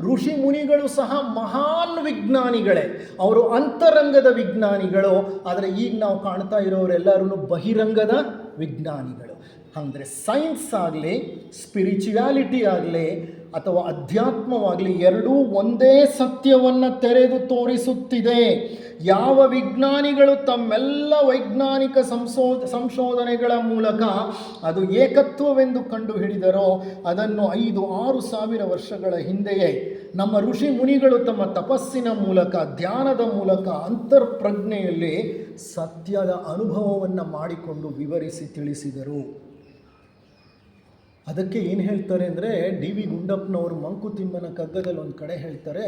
ಋಷಿ ಮುನಿಗಳು ಸಹ ಮಹಾನ್ ವಿಜ್ಞಾನಿಗಳೇ, ಅವರು ಅಂತರಂಗದ ವಿಜ್ಞಾನಿಗಳು. ಆದರೆ ಈಗ ನಾವು ಕಾಣ್ತಾ ಇರೋರೆಲ್ಲರೂ ಬಹಿರಂಗದ ವಿಜ್ಞಾನಿಗಳು. ಅಂದರೆ ಸೈನ್ಸ್ ಆಗಲಿ, ಸ್ಪಿರಿಚುಯಾಲಿಟಿ ಆಗಲಿ ಅಥವಾ ಅಧ್ಯಾತ್ಮವಾಗಲಿ, ಎರಡೂ ಒಂದೇ ಸತ್ಯವನ್ನು ತೆರೆದು ತೋರಿಸುತ್ತಿದೆ. ಯಾವ ವಿಜ್ಞಾನಿಗಳು ತಮ್ಮೆಲ್ಲ ವೈಜ್ಞಾನಿಕ ಸಂಶೋಧನೆಗಳ ಮೂಲಕ ಅದು ಏಕತ್ವವೆಂದು ಕಂಡುಹಿಡಿದರೋ, ಅದನ್ನು 5-6 ಸಾವಿರ ವರ್ಷಗಳ ಹಿಂದೆಯೇ ನಮ್ಮ ಋಷಿ ಮುನಿಗಳು ತಮ್ಮ ತಪಸ್ಸಿನ ಮೂಲಕ, ಧ್ಯಾನದ ಮೂಲಕ, ಅಂತರ್ಪ್ರಜ್ಞೆಯಲ್ಲಿ ಸತ್ಯದ ಅನುಭವವನ್ನು ಮಾಡಿಕೊಂಡು ವಿವರಿಸಿ ತಿಳಿಸಿದರು. ಅದಕ್ಕೆ ಏನು ಹೇಳ್ತಾರೆ ಅಂದರೆ, ಡಿ.ವಿ. ಗುಂಡಪ್ಪನವರು ಮಂಕುತಿಮ್ಮನ ಕಗ್ಗದಲ್ಲಿ ಒಂದು ಕಡೆ ಹೇಳ್ತಾರೆ,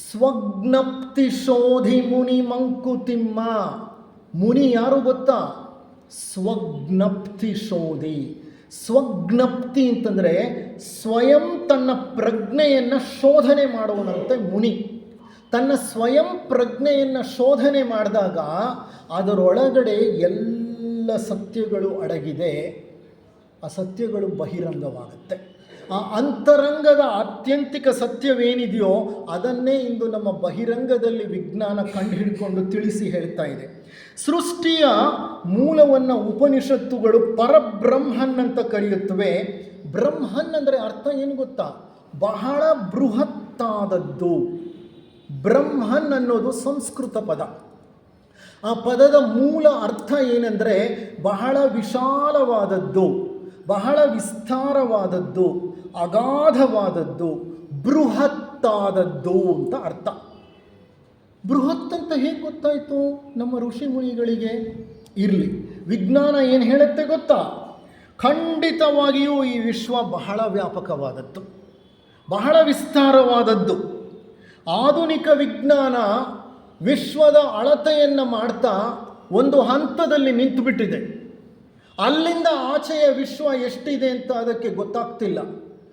ಸ್ವಜ್ಞಪ್ತಿ ಶೋಧಿ ಮುನಿ ಮಂಕುತಿಮ್ಮ. ಮುನಿ ಯಾರು ಗೊತ್ತಾ? ಸ್ವಜ್ಞಪ್ತಿ ಶೋಧಿ. ಸ್ವಜ್ಞಪ್ತಿ ಅಂತಂದರೆ ಸ್ವಯಂ ತನ್ನ ಪ್ರಜ್ಞೆಯನ್ನು ಶೋಧನೆ ಮಾಡುವನಂತೆ ಮುನಿ. ತನ್ನ ಸ್ವಯಂ ಪ್ರಜ್ಞೆಯನ್ನು ಶೋಧನೆ ಮಾಡಿದಾಗ ಅದರೊಳಗಡೆ ಎಲ್ಲ ಸತ್ಯಗಳು ಅಡಗಿದೆ. ಆ ಸತ್ಯಗಳು ಬಹಿರಂಗವಾಗುತ್ತೆ. ಆ ಅಂತರಂಗದ ಆತ್ಯಂತಿಕ ಸತ್ಯವೇನಿದೆಯೋ ಅದನ್ನೇ ಇಂದು ನಮ್ಮ ಬಹಿರಂಗದಲ್ಲಿ ವಿಜ್ಞಾನ ಕಂಡುಹಿಡ್ಕೊಂಡು ತಿಳಿಸಿ ಹೇಳ್ತಾ ಇದೆ. ಸೃಷ್ಟಿಯ ಮೂಲವನ್ನು ಉಪನಿಷತ್ತುಗಳು ಪರಬ್ರಹ್ಮನ್ ಅಂತ ಕರೆಯುತ್ತವೆ. ಬ್ರಹ್ಮನ್ ಅಂದರೆ ಅರ್ಥ ಏನು ಗೊತ್ತಾ? ಬಹಳ ಬೃಹತ್ತಾದದ್ದು. ಬ್ರಹ್ಮನ್ ಅನ್ನೋದು ಸಂಸ್ಕೃತ ಪದ. ಆ ಪದದ ಮೂಲ ಅರ್ಥ ಏನೆಂದರೆ ಬಹಳ ವಿಶಾಲವಾದದ್ದು, ಬಹಳ ವಿಸ್ತಾರವಾದದ್ದು, ಅಗಾಧವಾದದ್ದು, ಬೃಹತ್ತಾದದ್ದು ಅಂತ ಅರ್ಥ. ಬೃಹತ್ ಅಂತ ಹೇಗೆ ಗೊತ್ತಾಯಿತು ನಮ್ಮ ಋಷಿ ಮುನಿಗಳಿಗೆ? ಇರಲಿ, ವಿಜ್ಞಾನ ಏನು ಹೇಳುತ್ತೆ ಗೊತ್ತಾ? ಖಂಡಿತವಾಗಿಯೂ ಈ ವಿಶ್ವ ಬಹಳ ವ್ಯಾಪಕವಾದದ್ದು, ಬಹಳ ವಿಸ್ತಾರವಾದದ್ದು. ಆಧುನಿಕ ವಿಜ್ಞಾನ ವಿಶ್ವದ ಅಳತೆಯನ್ನು ಮಾಡ್ತಾ ಒಂದು ಹಂತದಲ್ಲಿ ನಿಂತುಬಿಟ್ಟಿದೆ. ಅಲ್ಲಿಂದ ಆಚೆಯ ವಿಶ್ವ ಎಷ್ಟಿದೆ ಅಂತ ಅದಕ್ಕೆ ಗೊತ್ತಾಗ್ತಿಲ್ಲ.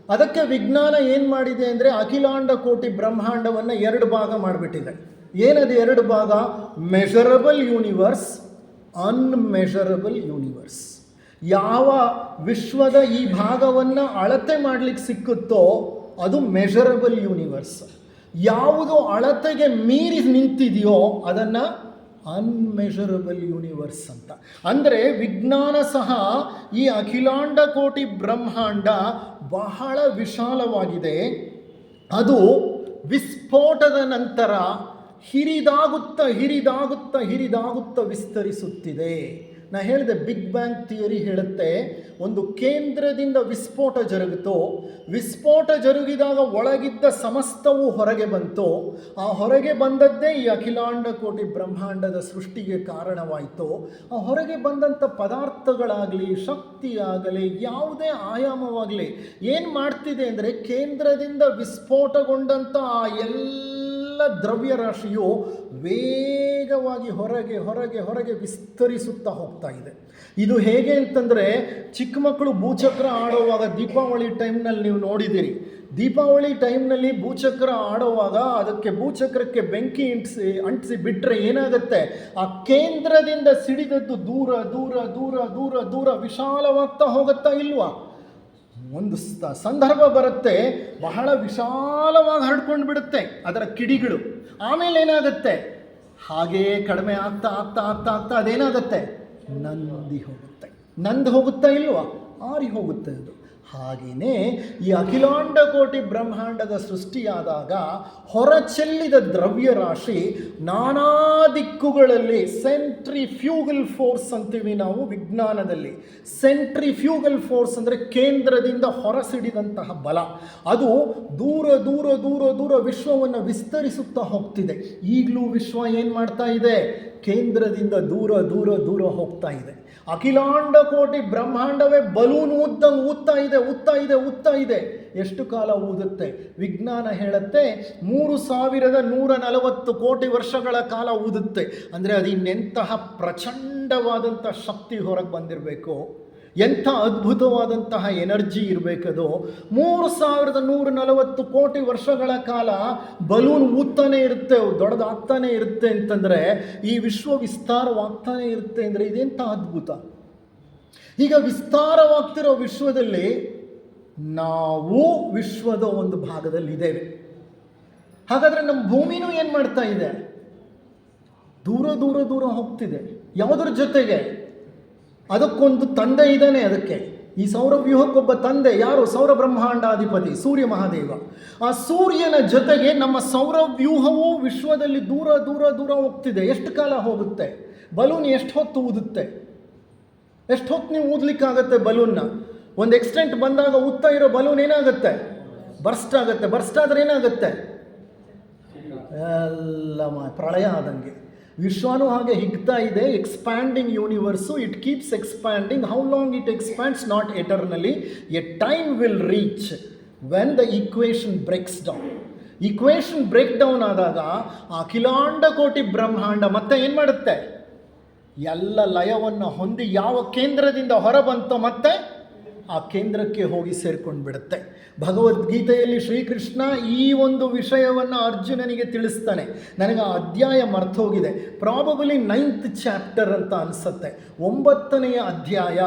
ಅದಕ್ಕೆ ವಿಜ್ಞಾನ ಏನು ಮಾಡಿದೆ ಅಂದರೆ ಅಖಿಲಾಂಡ ಕೋಟಿ ಬ್ರಹ್ಮಾಂಡವನ್ನು 2 ಭಾಗ ಮಾಡಿಬಿಟ್ಟಿದೆ. ಏನದು 2 ಭಾಗ? Measurable universe, unmeasurable universe. ಯಾವ ವಿಶ್ವದ ಈ ಭಾಗವನ್ನು ಅಳತೆ ಮಾಡಲಿಕ್ಕೆ ಸಿಕ್ಕುತ್ತೋ ಅದು ಮೆಷರಬಲ್ ಯೂನಿವರ್ಸ್. ಯಾವುದು ಅಳತೆಗೆ ಮೀರಿ ನಿಂತಿದೆಯೋ ಅದನ್ನು ಅನ್ಮೆಷರಬಲ್ ಯೂನಿವರ್ಸ್ ಅಂತ. ಅಂದರೆ ವಿಜ್ಞಾನ ಸಹ ಈ ಅಖಿಲಾಂಡ ಕೋಟಿ ಬ್ರಹ್ಮಾಂಡ ಬಹಳ ವಿಶಾಲವಾಗಿದೆ. ಅದು ವಿಸ್ಫೋಟದ ನಂತರ ಹಿರಿದಾಗುತ್ತಾ ವಿಸ್ತರಿಸುತ್ತಿದೆ. ನಾ ಹೇಳಿದೆ, ಬಿಗ್ ಬ್ಯಾಂಗ್ ಥಿಯರಿ ಹೇಳುತ್ತೆ, ಒಂದು ಕೇಂದ್ರದಿಂದ ವಿಸ್ಫೋಟ ಜರುಗಿತು. ವಿಸ್ಫೋಟ ಜರುಗಿದಾಗ ಒಳಗಿದ್ದ ಸಮಸ್ತವು ಹೊರಗೆ ಬಂತು. ಆ ಹೊರಗೆ ಬಂದದ್ದೇ ಈ ಅಖಿಲಾಂಡ ಕೋಟಿ ಬ್ರಹ್ಮಾಂಡದ ಸೃಷ್ಟಿಗೆ ಕಾರಣವಾಯಿತು. ಆ ಹೊರಗೆ ಬಂದಂಥ ಪದಾರ್ಥಗಳಾಗಲಿ, ಶಕ್ತಿಯಾಗಲಿ, ಯಾವುದೇ ಆಯಾಮವಾಗಲಿ ಏನು ಮಾಡ್ತಿದೆ ಅಂದರೆ, ಕೇಂದ್ರದಿಂದ ವಿಸ್ಫೋಟಗೊಂಡಂಥ ಆ ಎಲ್ಲ ದ್ರವ್ಯರಾಶಿಯು ವೇಗವಾಗಿ ಹೊರಗೆ ವಿಸ್ತರಿಸುತ್ತಾ ಹೋಗ್ತಾ ಇದೆ. ಇದು ಹೇಗೆ ಅಂತಂದರೆ, ಚಿಕ್ಕ ಮಕ್ಕಳು ಭೂಚಕ್ರ ಆಡುವಾಗ ದೀಪಾವಳಿ ಟೈಮ್ನಲ್ಲಿ ನೀವು ನೋಡಿದ್ದೀರಿ. ದೀಪಾವಳಿ ಟೈಮ್ನಲ್ಲಿ ಭೂಚಕ್ರ ಆಡುವಾಗ ಅದಕ್ಕೆ ಭೂಚಕ್ರಕ್ಕೆ ಬೆಂಕಿ ಅಂಟಿಸಿ ಬಿಟ್ಟರೆ ಏನಾಗುತ್ತೆ, ಆ ಕೇಂದ್ರದಿಂದ ಸಿಡಿದದ್ದು ದೂರ ದೂರ ದೂರ ದೂರ ದೂರ ವಿಶಾಲವಾಗ್ತಾ ಹೋಗುತ್ತಾ ಇಲ್ವಾ? ಒಂದು ಸಂದರ್ಭ ಬರುತ್ತೆ, ಬಹಳ ವಿಶಾಲವಾಗಿ ಹರಡ್ಕೊಂಡು ಬಿಡುತ್ತೆ ಅದರ ಕಿಡಿಗಳು. ಆಮೇಲೆ ಏನಾಗುತ್ತೆ, ಹಾಗೆಯೇ ಕಡಿಮೆ ಆಗ್ತಾ ಆಗ್ತಾ ಆಗ್ತಾ ಆಗ್ತಾ ಅದೇನಾಗುತ್ತೆ, ನಂದಿ ಹೋಗುತ್ತಾ ಇಲ್ವಾ, ಆರಿ ಹೋಗುತ್ತೆ ಅದು. ಹಾಗೆಯೇ ಈ ಅಖಿಲಾಂಡ ಕೋಟಿ ಬ್ರಹ್ಮಾಂಡದ ಸೃಷ್ಟಿಯಾದಾಗ ಹೊರಚೆಲ್ಲಿದ ದ್ರವ್ಯ ರಾಶಿ ನಾನಾ ದಿಕ್ಕುಗಳಲ್ಲಿ, ಸೆಂಟ್ರಿಫ್ಯೂಗಲ್ ಫೋರ್ಸ್ ಅಂತೀವಿ ನಾವು ವಿಜ್ಞಾನದಲ್ಲಿ. ಸೆಂಟ್ರಿಫ್ಯೂಗಲ್ ಫೋರ್ಸ್ ಅಂದರೆ ಕೇಂದ್ರದಿಂದ ಹೊರಸಿಡಿದಂತಹ ಬಲ. ಅದು ದೂರ ದೂರ ದೂರ ದೂರ ವಿಶ್ವವನ್ನು ವಿಸ್ತರಿಸುತ್ತಾ ಹೋಗ್ತಿದೆ. ಈಗಲೂ ವಿಶ್ವ ಏನು ಮಾಡ್ತಾ ಇದೆ, ಕೇಂದ್ರದಿಂದ ದೂರ ದೂರ ದೂರ ಹೋಗ್ತಾ ಇದೆ. ಅಖಿಲಾಂಡ ಕೋಟಿ ಬ್ರಹ್ಮಾಂಡವೇ ಬಲೂನ್ ಊದ್ದಂಗೆ ಊದ್ತಾ ಇದೆ. ಎಷ್ಟು ಕಾಲ ಊದುತ್ತೆ? ವಿಜ್ಞಾನ ಹೇಳುತ್ತೆ 3140 ಕೋಟಿ ವರ್ಷಗಳ ಕಾಲ ಊದುತ್ತೆ. ಅಂದರೆ ಅದು ಇನ್ನೆಂತಹ ಪ್ರಚಂಡವಾದಂಥ ಶಕ್ತಿ ಹೊರಗೆ ಬಂದಿರಬೇಕು, ಎಂಥ ಅದ್ಭುತವಾದಂತಹ ಎನರ್ಜಿ ಇರಬೇಕದು. 3140 ಕೋಟಿ ವರ್ಷಗಳ ಕಾಲ ಬಲೂನ್ ಊದ್ತಾನೆ ಇರುತ್ತೆ, ದೊಡ್ಡದಾಗ್ತಾನೆ ಇರುತ್ತೆ ಅಂತಂದರೆ, ಈ ವಿಶ್ವ ವಿಸ್ತಾರವಾಗ್ತಾನೆ ಇರುತ್ತೆ ಅಂದರೆ ಇದೆಂಥ ಅದ್ಭುತ. ಈಗ ವಿಸ್ತಾರವಾಗ್ತಿರೋ ವಿಶ್ವದಲ್ಲಿ ನಾವು ವಿಶ್ವದ ಒಂದು ಭಾಗದಲ್ಲಿ ಇದ್ದೇವೆ. ಹಾಗಾದರೆ ನಮ್ಮ ಭೂಮಿನೂ ಏನು ಮಾಡ್ತಾ ಇದೆ, ದೂರ ದೂರ ದೂರ ಹೋಗ್ತಿದೆ. ಯಾವುದ್ರ ಜೊತೆಗೆ? ಅದಕ್ಕೊಂದು ತಂದೆ ಇದ್ದಾನೆ. ಅದಕ್ಕೆ ಈ ಸೌರವ್ಯೂಹಕ್ಕೊಬ್ಬ ತಂದೆ. ಯಾರು? ಸೌರ ಬ್ರಹ್ಮಾಂಡಾಧಿಪತಿ ಸೂರ್ಯ ಮಹಾದೇವ. ಆ ಸೂರ್ಯನ ಜೊತೆಗೆ ನಮ್ಮ ಸೌರವ್ಯೂಹವೂ ವಿಶ್ವದಲ್ಲಿ ದೂರ ದೂರ ದೂರ ಹೋಗ್ತಿದೆ. ಎಷ್ಟು ಕಾಲ ಹೋಗುತ್ತೆ? ಬಲೂನ್ ಎಷ್ಟು ಹೊತ್ತು ಊದುತ್ತೆ? ಎಷ್ಟು ಹೊತ್ತು ನೀವು ಊದ್ಲಿಕ್ಕಾಗತ್ತೆ ಬಲೂನ್ನ? ಒಂದು ಎಕ್ಸ್ಟೆಂಟ್ ಬಂದಾಗ ಊದ್ತಾ ಇರೋ ಬಲೂನ್ ಏನಾಗುತ್ತೆ, ಬರ್ಸ್ಟ್ ಆಗುತ್ತೆ. ಬರ್ಸ್ಟ್ ಆದರೆ ಏನಾಗುತ್ತೆ, ಎಲ್ಲ ಪ್ರಳಯ ಆದಂಗೆ. ವಿಶ್ವನೂ ಹಾಗೆ ಹಿಗ್ತಾ ಇದೆ. Expanding universe, it keeps expanding. How long it expands? Not eternally. A time will reach when the equation breaks down. Equation break down ಆದಾಗ ಅಖಿಲಾಂಡ ಕೋಟಿ ಬ್ರಹ್ಮಾಂಡ ಮತ್ತೆ ಏನು ಮಾಡುತ್ತೆ, ಎಲ್ಲ ಲಯವನ್ನು ಹೊಂದಿ ಯಾವ ಕೇಂದ್ರದಿಂದ ಹೊರ ಬಂತೋ ಮತ್ತೆ ಆ ಕೇಂದ್ರಕ್ಕೆ ಹೋಗಿ ಸೇರ್ಕೊಂಡು ಬಿಡುತ್ತೆ. ಭಗವದ್ಗೀತೆಯಲ್ಲಿ ಶ್ರೀಕೃಷ್ಣ ಈ ಒಂದು ವಿಷಯವನ್ನು ಅರ್ಜುನನಿಗೆ ತಿಳಿಸ್ತಾನೆ. ನನಗೆ ಆ ಅಧ್ಯಾಯ ಮರ್ತೋಗಿದೆ, ಪ್ರಾಬಬಲಿ 9th ಚಾಪ್ಟರ್ ಅಂತ ಅನಿಸುತ್ತೆ. 9ನೇ ಅಧ್ಯಾಯ.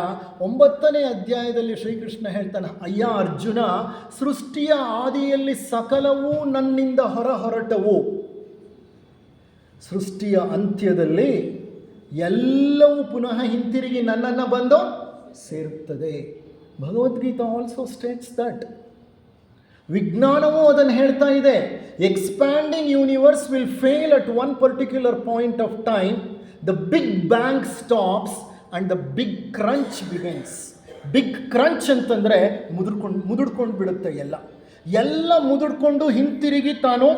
9ನೇ ಅಧ್ಯಾಯದಲ್ಲಿ ಶ್ರೀಕೃಷ್ಣ ಹೇಳ್ತಾನೆ, ಅಯ್ಯ ಅರ್ಜುನ, ಸೃಷ್ಟಿಯ ಆದಿಯಲ್ಲಿ ಸಕಲವೂ ನನ್ನಿಂದ ಹೊರಟವು. ಸೃಷ್ಟಿಯ ಅಂತ್ಯದಲ್ಲಿ ಎಲ್ಲವೂ ಪುನಃ ಹಿಂತಿರುಗಿ ನನ್ನನ್ನು ಬಂದು ಸೇರುತ್ತದೆ. Bhagavad Gita also states that. ವಿಜ್ಞಾನವೂ ಅದನ್ನು ಹೇಳ್ತಾ ಇದೆ. Expanding universe will fail at one particular point of time. The big bang stops and the big crunch begins. Big crunch ಅಂತಂದರೆ ಮುದುಡ್ಕೊಂಡು ಬಿಡುತ್ತೆ. ಎಲ್ಲ ಮುದುಡ್ಕೊಂಡು ಹಿಂತಿರುಗಿ ತಾನು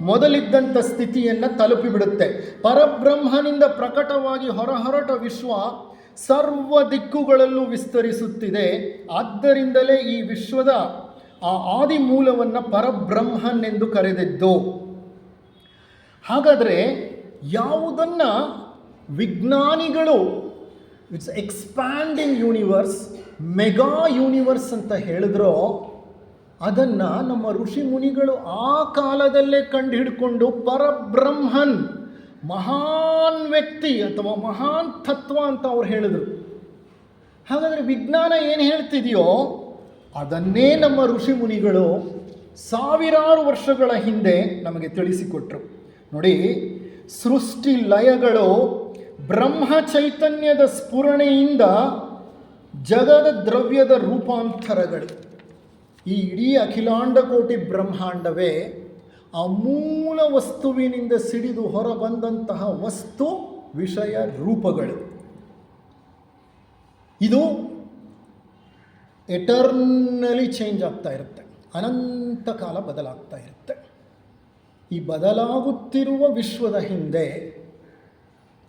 ಮೊದಲಿದ್ದಂಥ ಸ್ಥಿತಿಯನ್ನು ತಲುಪಿಬಿಡುತ್ತೆ. ಪರಬ್ರಹ್ಮನಿಂದ ಪ್ರಕಟವಾಗಿ ಹೊರಹೊರಟ ವಿಶ್ವ ಸರ್ವ ದಿಕ್ಕುಗಳಲ್ಲೂ ವಿಸ್ತರಿಸುತ್ತಿದೆ. ಆದ್ದರಿಂದಲೇ ಈ ವಿಶ್ವದ ಆ ಆದಿ ಮೂಲವನ್ನು ಪರಬ್ರಹ್ಮನೆಂದು ಕರೆದಿದ್ದು. ಹಾಗಾದರೆ ಯಾವುದನ್ನು ವಿಜ್ಞಾನಿಗಳು it's expanding universe, mega universe ಅಂತ ಹೇಳಿದ್ರೋ, ಅದನ್ನು ನಮ್ಮ ಋಷಿ ಮುನಿಗಳು ಆ ಕಾಲದಲ್ಲೇ ಕಂಡು ಹಿಡ್ಕೊಂಡು ಪರಬ್ರಹ್ಮನ್, ಮಹಾನ್ ವ್ಯಕ್ತಿ ಅಥವಾ ಮಹಾನ್ ತತ್ವ ಅಂತ ಅವ್ರು ಹೇಳಿದರು. ಹಾಗಾದರೆ ವಿಜ್ಞಾನ ಏನು ಹೇಳ್ತಿದೆಯೋ ಅದನ್ನೇ ನಮ್ಮ ಋಷಿ ಮುನಿಗಳು ಸಾವಿರಾರು ವರ್ಷಗಳ ಹಿಂದೆ ನಮಗೆ ತಿಳಿಸಿಕೊಟ್ರು. ನೋಡಿ, ಸೃಷ್ಟಿ ಲಯಗಳು ಬ್ರಹ್ಮ ಚೈತನ್ಯದ ಸ್ಫುರಣೆಯಿಂದ ಜಗದ ದ್ರವ್ಯದ ರೂಪಾಂತರಗಳು. ಈ ಇಡೀ ಅಖಿಲಾಂಡ ಕೋಟಿ ಬ್ರಹ್ಮಾಂಡವೇ ಆ ಮೂಲ ವಸ್ತುವಿನಿಂದ ಸಿಡಿದು ಹೊರಬಂದಂತಹ ವಸ್ತು ವಿಷಯ ರೂಪಗಳು. ಇದು ಎಟರ್ನಲಿ ಚೇಂಜ್ ಆಗ್ತಾ ಇರುತ್ತೆ, ಅನಂತ ಕಾಲ ಬದಲಾಗ್ತಾ ಇರುತ್ತೆ. ಈ ಬದಲಾಗುತ್ತಿರುವ ವಿಶ್ವದ ಹಿಂದೆ,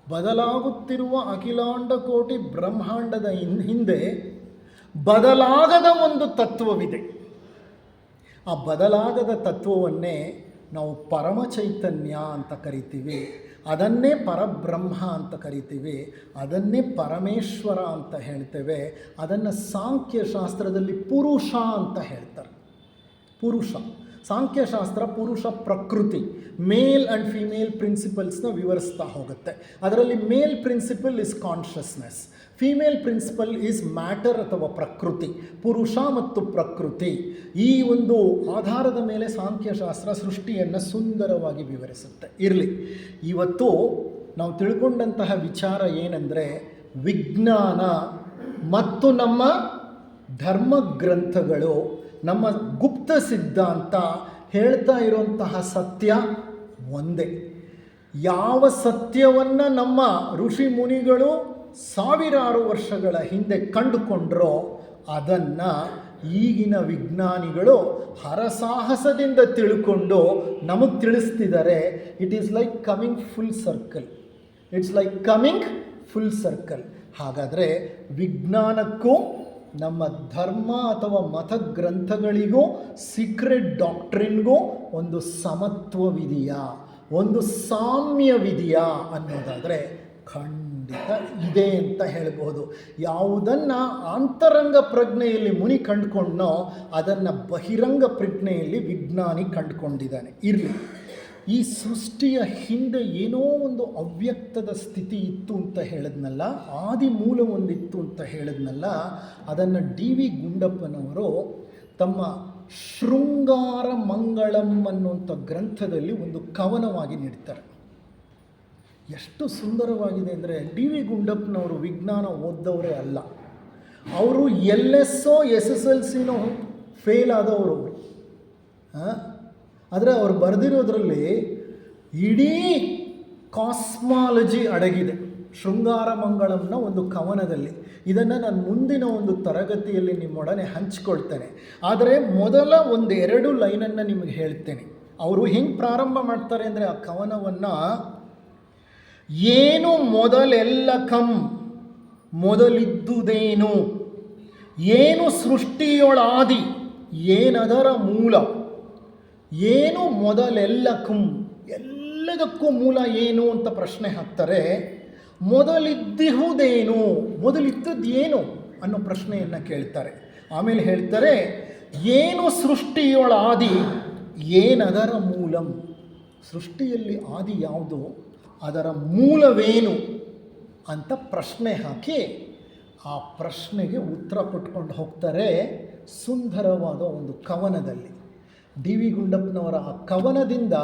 ಬದಲಾಗುತ್ತಿರುವ ಅಖಿಲಾಂಡ ಕೋಟಿ ಬ್ರಹ್ಮಾಂಡದ ಹಿಂದೆ ಬದಲಾಗದ ಒಂದು ತತ್ವವಿದೆ. ಆ ಬದಲಾಗದ ತತ್ವವನ್ನೇ ನಾವು ಪರಮ ಚೈತನ್ಯ ಅಂತ ಕರಿತೀವಿ. ಅದನ್ನೇ ಪರಬ್ರಹ್ಮ ಅಂತ ಕರಿತೀವಿ, ಅದನ್ನೇ ಪರಮೇಶ್ವರ ಅಂತ ಹೇಳ್ತೇವೆ. ಅದನ್ನು ಸಾಂಖ್ಯಶಾಸ್ತ್ರದಲ್ಲಿ ಪುರುಷ ಅಂತ ಹೇಳ್ತಾರೆ. ಪುರುಷ ಸಾಂಖ್ಯಶಾಸ್ತ್ರ ಪುರುಷ ಪ್ರಕೃತಿ, ಮೇಲ್ ಆ್ಯಂಡ್ ಫಿಮೇಲ್ ಪ್ರಿನ್ಸಿಪಲ್ಸ್ನ ವಿವರಿಸ್ತಾ ಹೋಗುತ್ತೆ. ಅದರಲ್ಲಿ male principle is consciousness, female principle is matter ಅಥವಾ ಪ್ರಕೃತಿ. ಪುರುಷ ಮತ್ತು ಪ್ರಕೃತಿ ಈ ಒಂದು ಆಧಾರದ ಮೇಲೆ ಸಾಂಖ್ಯಶಾಸ್ತ್ರ ಸೃಷ್ಟಿಯನ್ನು ಸುಂದರವಾಗಿ ವಿವರಿಸುತ್ತೆ. ಇರಲಿ, ಇವತ್ತು ನಾವು ತಿಳ್ಕೊಂಡಂತಹ ವಿಚಾರ ಏನೆಂದರೆ, ವಿಜ್ಞಾನ ಮತ್ತು ನಮ್ಮ ಧರ್ಮ ಗ್ರಂಥಗಳು, ನಮ್ಮ ಗುಪ್ತ ಸಿದ್ಧಾಂತ ಹೇಳ್ತಾ ಇರುವಂತಹ ಸತ್ಯ ಒಂದೇ. ಯಾವ ಸತ್ಯವನ್ನು ನಮ್ಮ ಋಷಿ ಮುನಿಗಳು ಸಾವಿರಾರು ವರ್ಷಗಳ ಹಿಂದೆ ಕಂಡುಕೊಂಡ್ರೋ ಅದನ್ನು ಈಗಿನ ವಿಜ್ಞಾನಿಗಳು ಹರಸಾಹಸದಿಂದ ತಿಳ್ಕೊಂಡು ನಮಗೆ ತಿಳಿಸ್ತಿದ್ದಾರೆ. It is like coming full circle. It's like coming full circle. ಹಾಗಾದರೆ ವಿಜ್ಞಾನಕ್ಕೂ ನಮ್ಮ ಧರ್ಮ ಅಥವಾ ಮತ ಗ್ರಂಥಗಳಿಗೂ ಸೀಕ್ರೆಟ್ ಡಾಕ್ಟ್ರಿನ್ಗೂ ಒಂದು ಸಮತ್ವವಿದೆಯಾ, ಒಂದು ಸಾಮ್ಯವಿದೆಯಾ ಅನ್ನೋದಾದರೆ ಖಂಡಿತ ಇದೆ ಅಂತ ಹೇಳ್ಬೋದು. ಯಾವುದನ್ನು ಅಂತರಂಗ ಪ್ರಜ್ಞೆಯಲ್ಲಿ ಮುನಿ ಕಂಡುಕೊಂಡನೋ ಅದನ್ನು ಬಹಿರಂಗ ಪ್ರಜ್ಞೆಯಲ್ಲಿ ವಿಜ್ಞಾನಿ ಕಂಡುಕೊಂಡಿದ್ದಾನೆ. ಇರಲಿ, ಈ ಸೃಷ್ಟಿಯ ಹಿಂದೆ ಏನೋ ಒಂದು ಅವ್ಯಕ್ತದ ಸ್ಥಿತಿ ಇತ್ತು ಅಂತ ಹೇಳಿದ್ನಲ್ಲ, ಆದಿ ಮೂಲ ಒಂದಿತ್ತು ಅಂತ ಹೇಳಿದ್ನಲ್ಲ, ಅದನ್ನು ಡಿ ವಿ ಗುಂಡಪ್ಪನವರು ತಮ್ಮ ಶೃಂಗಾರ ಮಂಗಳಂ ಅನ್ನುವಂಥ ಗ್ರಂಥದಲ್ಲಿ ಒಂದು ಕವನವಾಗಿ ನೀಡ್ತಾರೆ. ಎಷ್ಟು ಸುಂದರವಾಗಿದೆ ಅಂದರೆ, ಡಿ ವಿ ಗುಂಡಪ್ಪನವರು ವಿಜ್ಞಾನ ಓದ್ದವರೇ ಅಲ್ಲ, ಅವರು LSO SSLC ಫೇಲ್ ಆದವರು. ಆದರೆ ಅವ್ರು ಬರೆದಿರೋದ್ರಲ್ಲಿ ಇಡೀ ಕಾಸ್ಮಾಲಜಿ ಅಡಗಿದೆ ಶೃಂಗಾರ ಮಂಗಳಂನ ಒಂದು ಕವನದಲ್ಲಿ. ಇದನ್ನು ನಾನು ಮುಂದಿನ ಒಂದು ತರಗತಿಯಲ್ಲಿ ನಿಮ್ಮೊಡನೆ ಹಂಚಿಕೊಳ್ತೇನೆ. ಆದರೆ ಮೊದಲ ಒಂದೆರಡು ಲೈನನ್ನು ನಿಮಗೆ ಹೇಳ್ತೇನೆ. ಅವರು ಹೆಂಗೆ ಪ್ರಾರಂಭ ಮಾಡ್ತಾರೆ ಅಂದರೆ, ಆ ಕವನವನ್ನು ಏನು ಮೊದಲೆಲ್ಲಕಂ ಮೊದಲಿದ್ದುದೇನು, ಏನು ಸೃಷ್ಟಿಯೊಳಾದಿ ಏನದರ ಮೂಲ, ಏನು ಮೊದಲೆಲ್ಲಕಂ ಎಲ್ಲದಕ್ಕೂ ಮೂಲ ಏನು ಅಂತ ಪ್ರಶ್ನೆ ಹಾಕ್ತಾರೆ. ಮೊದಲಿದ್ದಿಹುದೇನು, ಮೊದಲಿದ್ದದ್ದೇನು ಅನ್ನೋ ಪ್ರಶ್ನೆಯನ್ನು ಕೇಳ್ತಾರೆ. ಆಮೇಲೆ ಹೇಳ್ತಾರೆ, ಏನು ಸೃಷ್ಟಿಯೊಳಾದಿ ಏನದರ ಮೂಲಂ, ಸೃಷ್ಟಿಯಲ್ಲಿ ಆದಿ ಯಾವುದು, ಅದರ ಮೂಲವೇನು ಅಂತ ಪ್ರಶ್ನೆ ಹಾಕಿ ಆ ಪ್ರಶ್ನೆಗೆ ಉತ್ತರ ಕೊಟ್ಕೊಂಡು ಹೋಗ್ತಾರೆ ಸುಂದರವಾದ ಒಂದು ಕವನದಲ್ಲಿ. ಡಿ ವಿ ಗುಂಡಪ್ಪನವರ ಆ ಕವನದಿಂದ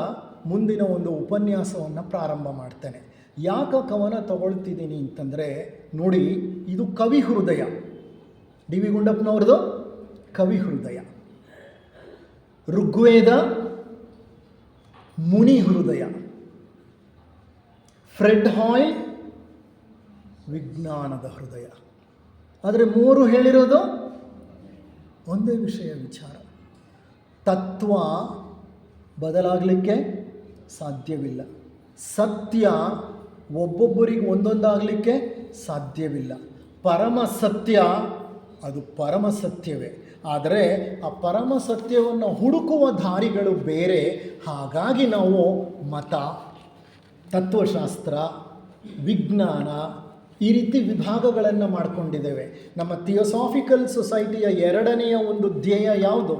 ಮುಂದಿನ ಒಂದು ಉಪನ್ಯಾಸವನ್ನು ಪ್ರಾರಂಭ ಮಾಡ್ತೇನೆ. ಯಾಕೆ ಕವನ ತಗೊಳ್ತಿದ್ದೀನಿ ಅಂತಂದರೆ, ನೋಡಿ, ಇದು ಕವಿ ಹೃದಯ. ಡಿ ವಿ ಗುಂಡಪ್ಪನವ್ರದ್ದು ಕವಿ ಹೃದಯ, ಋಗ್ವೇದ ಮುನಿ ಹೃದಯ, ಫ್ರೆಡ್ ಹಾಯ್ ವಿಜ್ಞಾನದ ಹೃದಯ. ಆದರೆ ಮೂರು ಹೇಳಿರೋದು ಒಂದೇ ವಿಚಾರ. ತತ್ವ ಬದಲಾಗಲಿಕ್ಕೆ ಸಾಧ್ಯವಿಲ್ಲ, ಸತ್ಯ ಒಬ್ಬೊಬ್ಬರಿಗೆ ಒಂದೊಂದಾಗಲಿಕ್ಕೆ ಸಾಧ್ಯವಿಲ್ಲ. ಪರಮ ಸತ್ಯ ಅದು ಪರಮ ಸತ್ಯವೇ, ಆದರೆ ಆ ಪರಮ ಸತ್ಯವನ್ನು ಹುಡುಕುವ ದಾರಿಗಳು ಬೇರೆ. ಹಾಗಾಗಿ ನಾವು ಮತ, ತತ್ವಶಾಸ್ತ್ರ, ವಿಜ್ಞಾನ ಈ ರೀತಿ ವಿಭಾಗಗಳನ್ನು ಮಾಡಿಕೊಂಡಿದ್ದೇವೆ. ನಮ್ಮ ಥಿಯೋಸಾಫಿಕಲ್ ಸೊಸೈಟಿಯ ಎರಡನೆಯ ಒಂದು ಧ್ಯೇಯ ಯಾವುದು?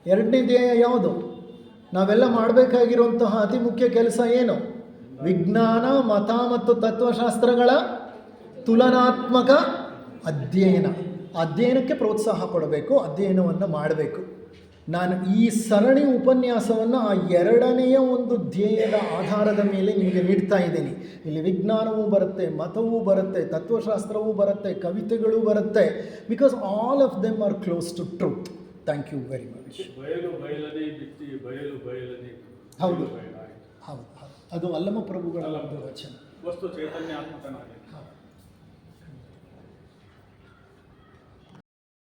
ಎರಡನೇ ಧ್ಯೇಯ ಯಾವುದು? ನಾವೆಲ್ಲ ಮಾಡಬೇಕಾಗಿರುವಂತಹ ಅತಿ ಮುಖ್ಯ ಕೆಲಸ ಏನು? ವಿಜ್ಞಾನ, ಮತ ಮತ್ತು ತತ್ವಶಾಸ್ತ್ರಗಳ ತುಲನಾತ್ಮಕ ಅಧ್ಯಯನಕ್ಕೆ ಪ್ರೋತ್ಸಾಹ ಕೊಡಬೇಕು, ಅಧ್ಯಯನವನ್ನು ಮಾಡಬೇಕು. ನಾನು ಈ ಸರಣಿ ಉಪನ್ಯಾಸವನ್ನು ಆ ಎರಡನೆಯ ಒಂದು ಧ್ಯೇಯದ ಆಧಾರದ ಮೇಲೆ ನಿಮಗೆ ನೀಡ್ತಾ ಇದ್ದೀನಿ. ಇಲ್ಲಿ ವಿಜ್ಞಾನವೂ ಬರುತ್ತೆ, ಮತವೂ ಬರುತ್ತೆ, ತತ್ವಶಾಸ್ತ್ರವೂ ಬರುತ್ತೆ, ಕವಿತೆಗಳೂ ಬರುತ್ತೆ. Because all of them are close to truth. Thank you very much. ಹೌದು ಹೌದು ಹೌದು, ಅದು ಅಲ್ಲಮ ಪ್ರಭುಗಳ ವಚನ. ವಸ್ತು ಚೈತನ್ಯಾತ್ಮಕನಾಗಿ.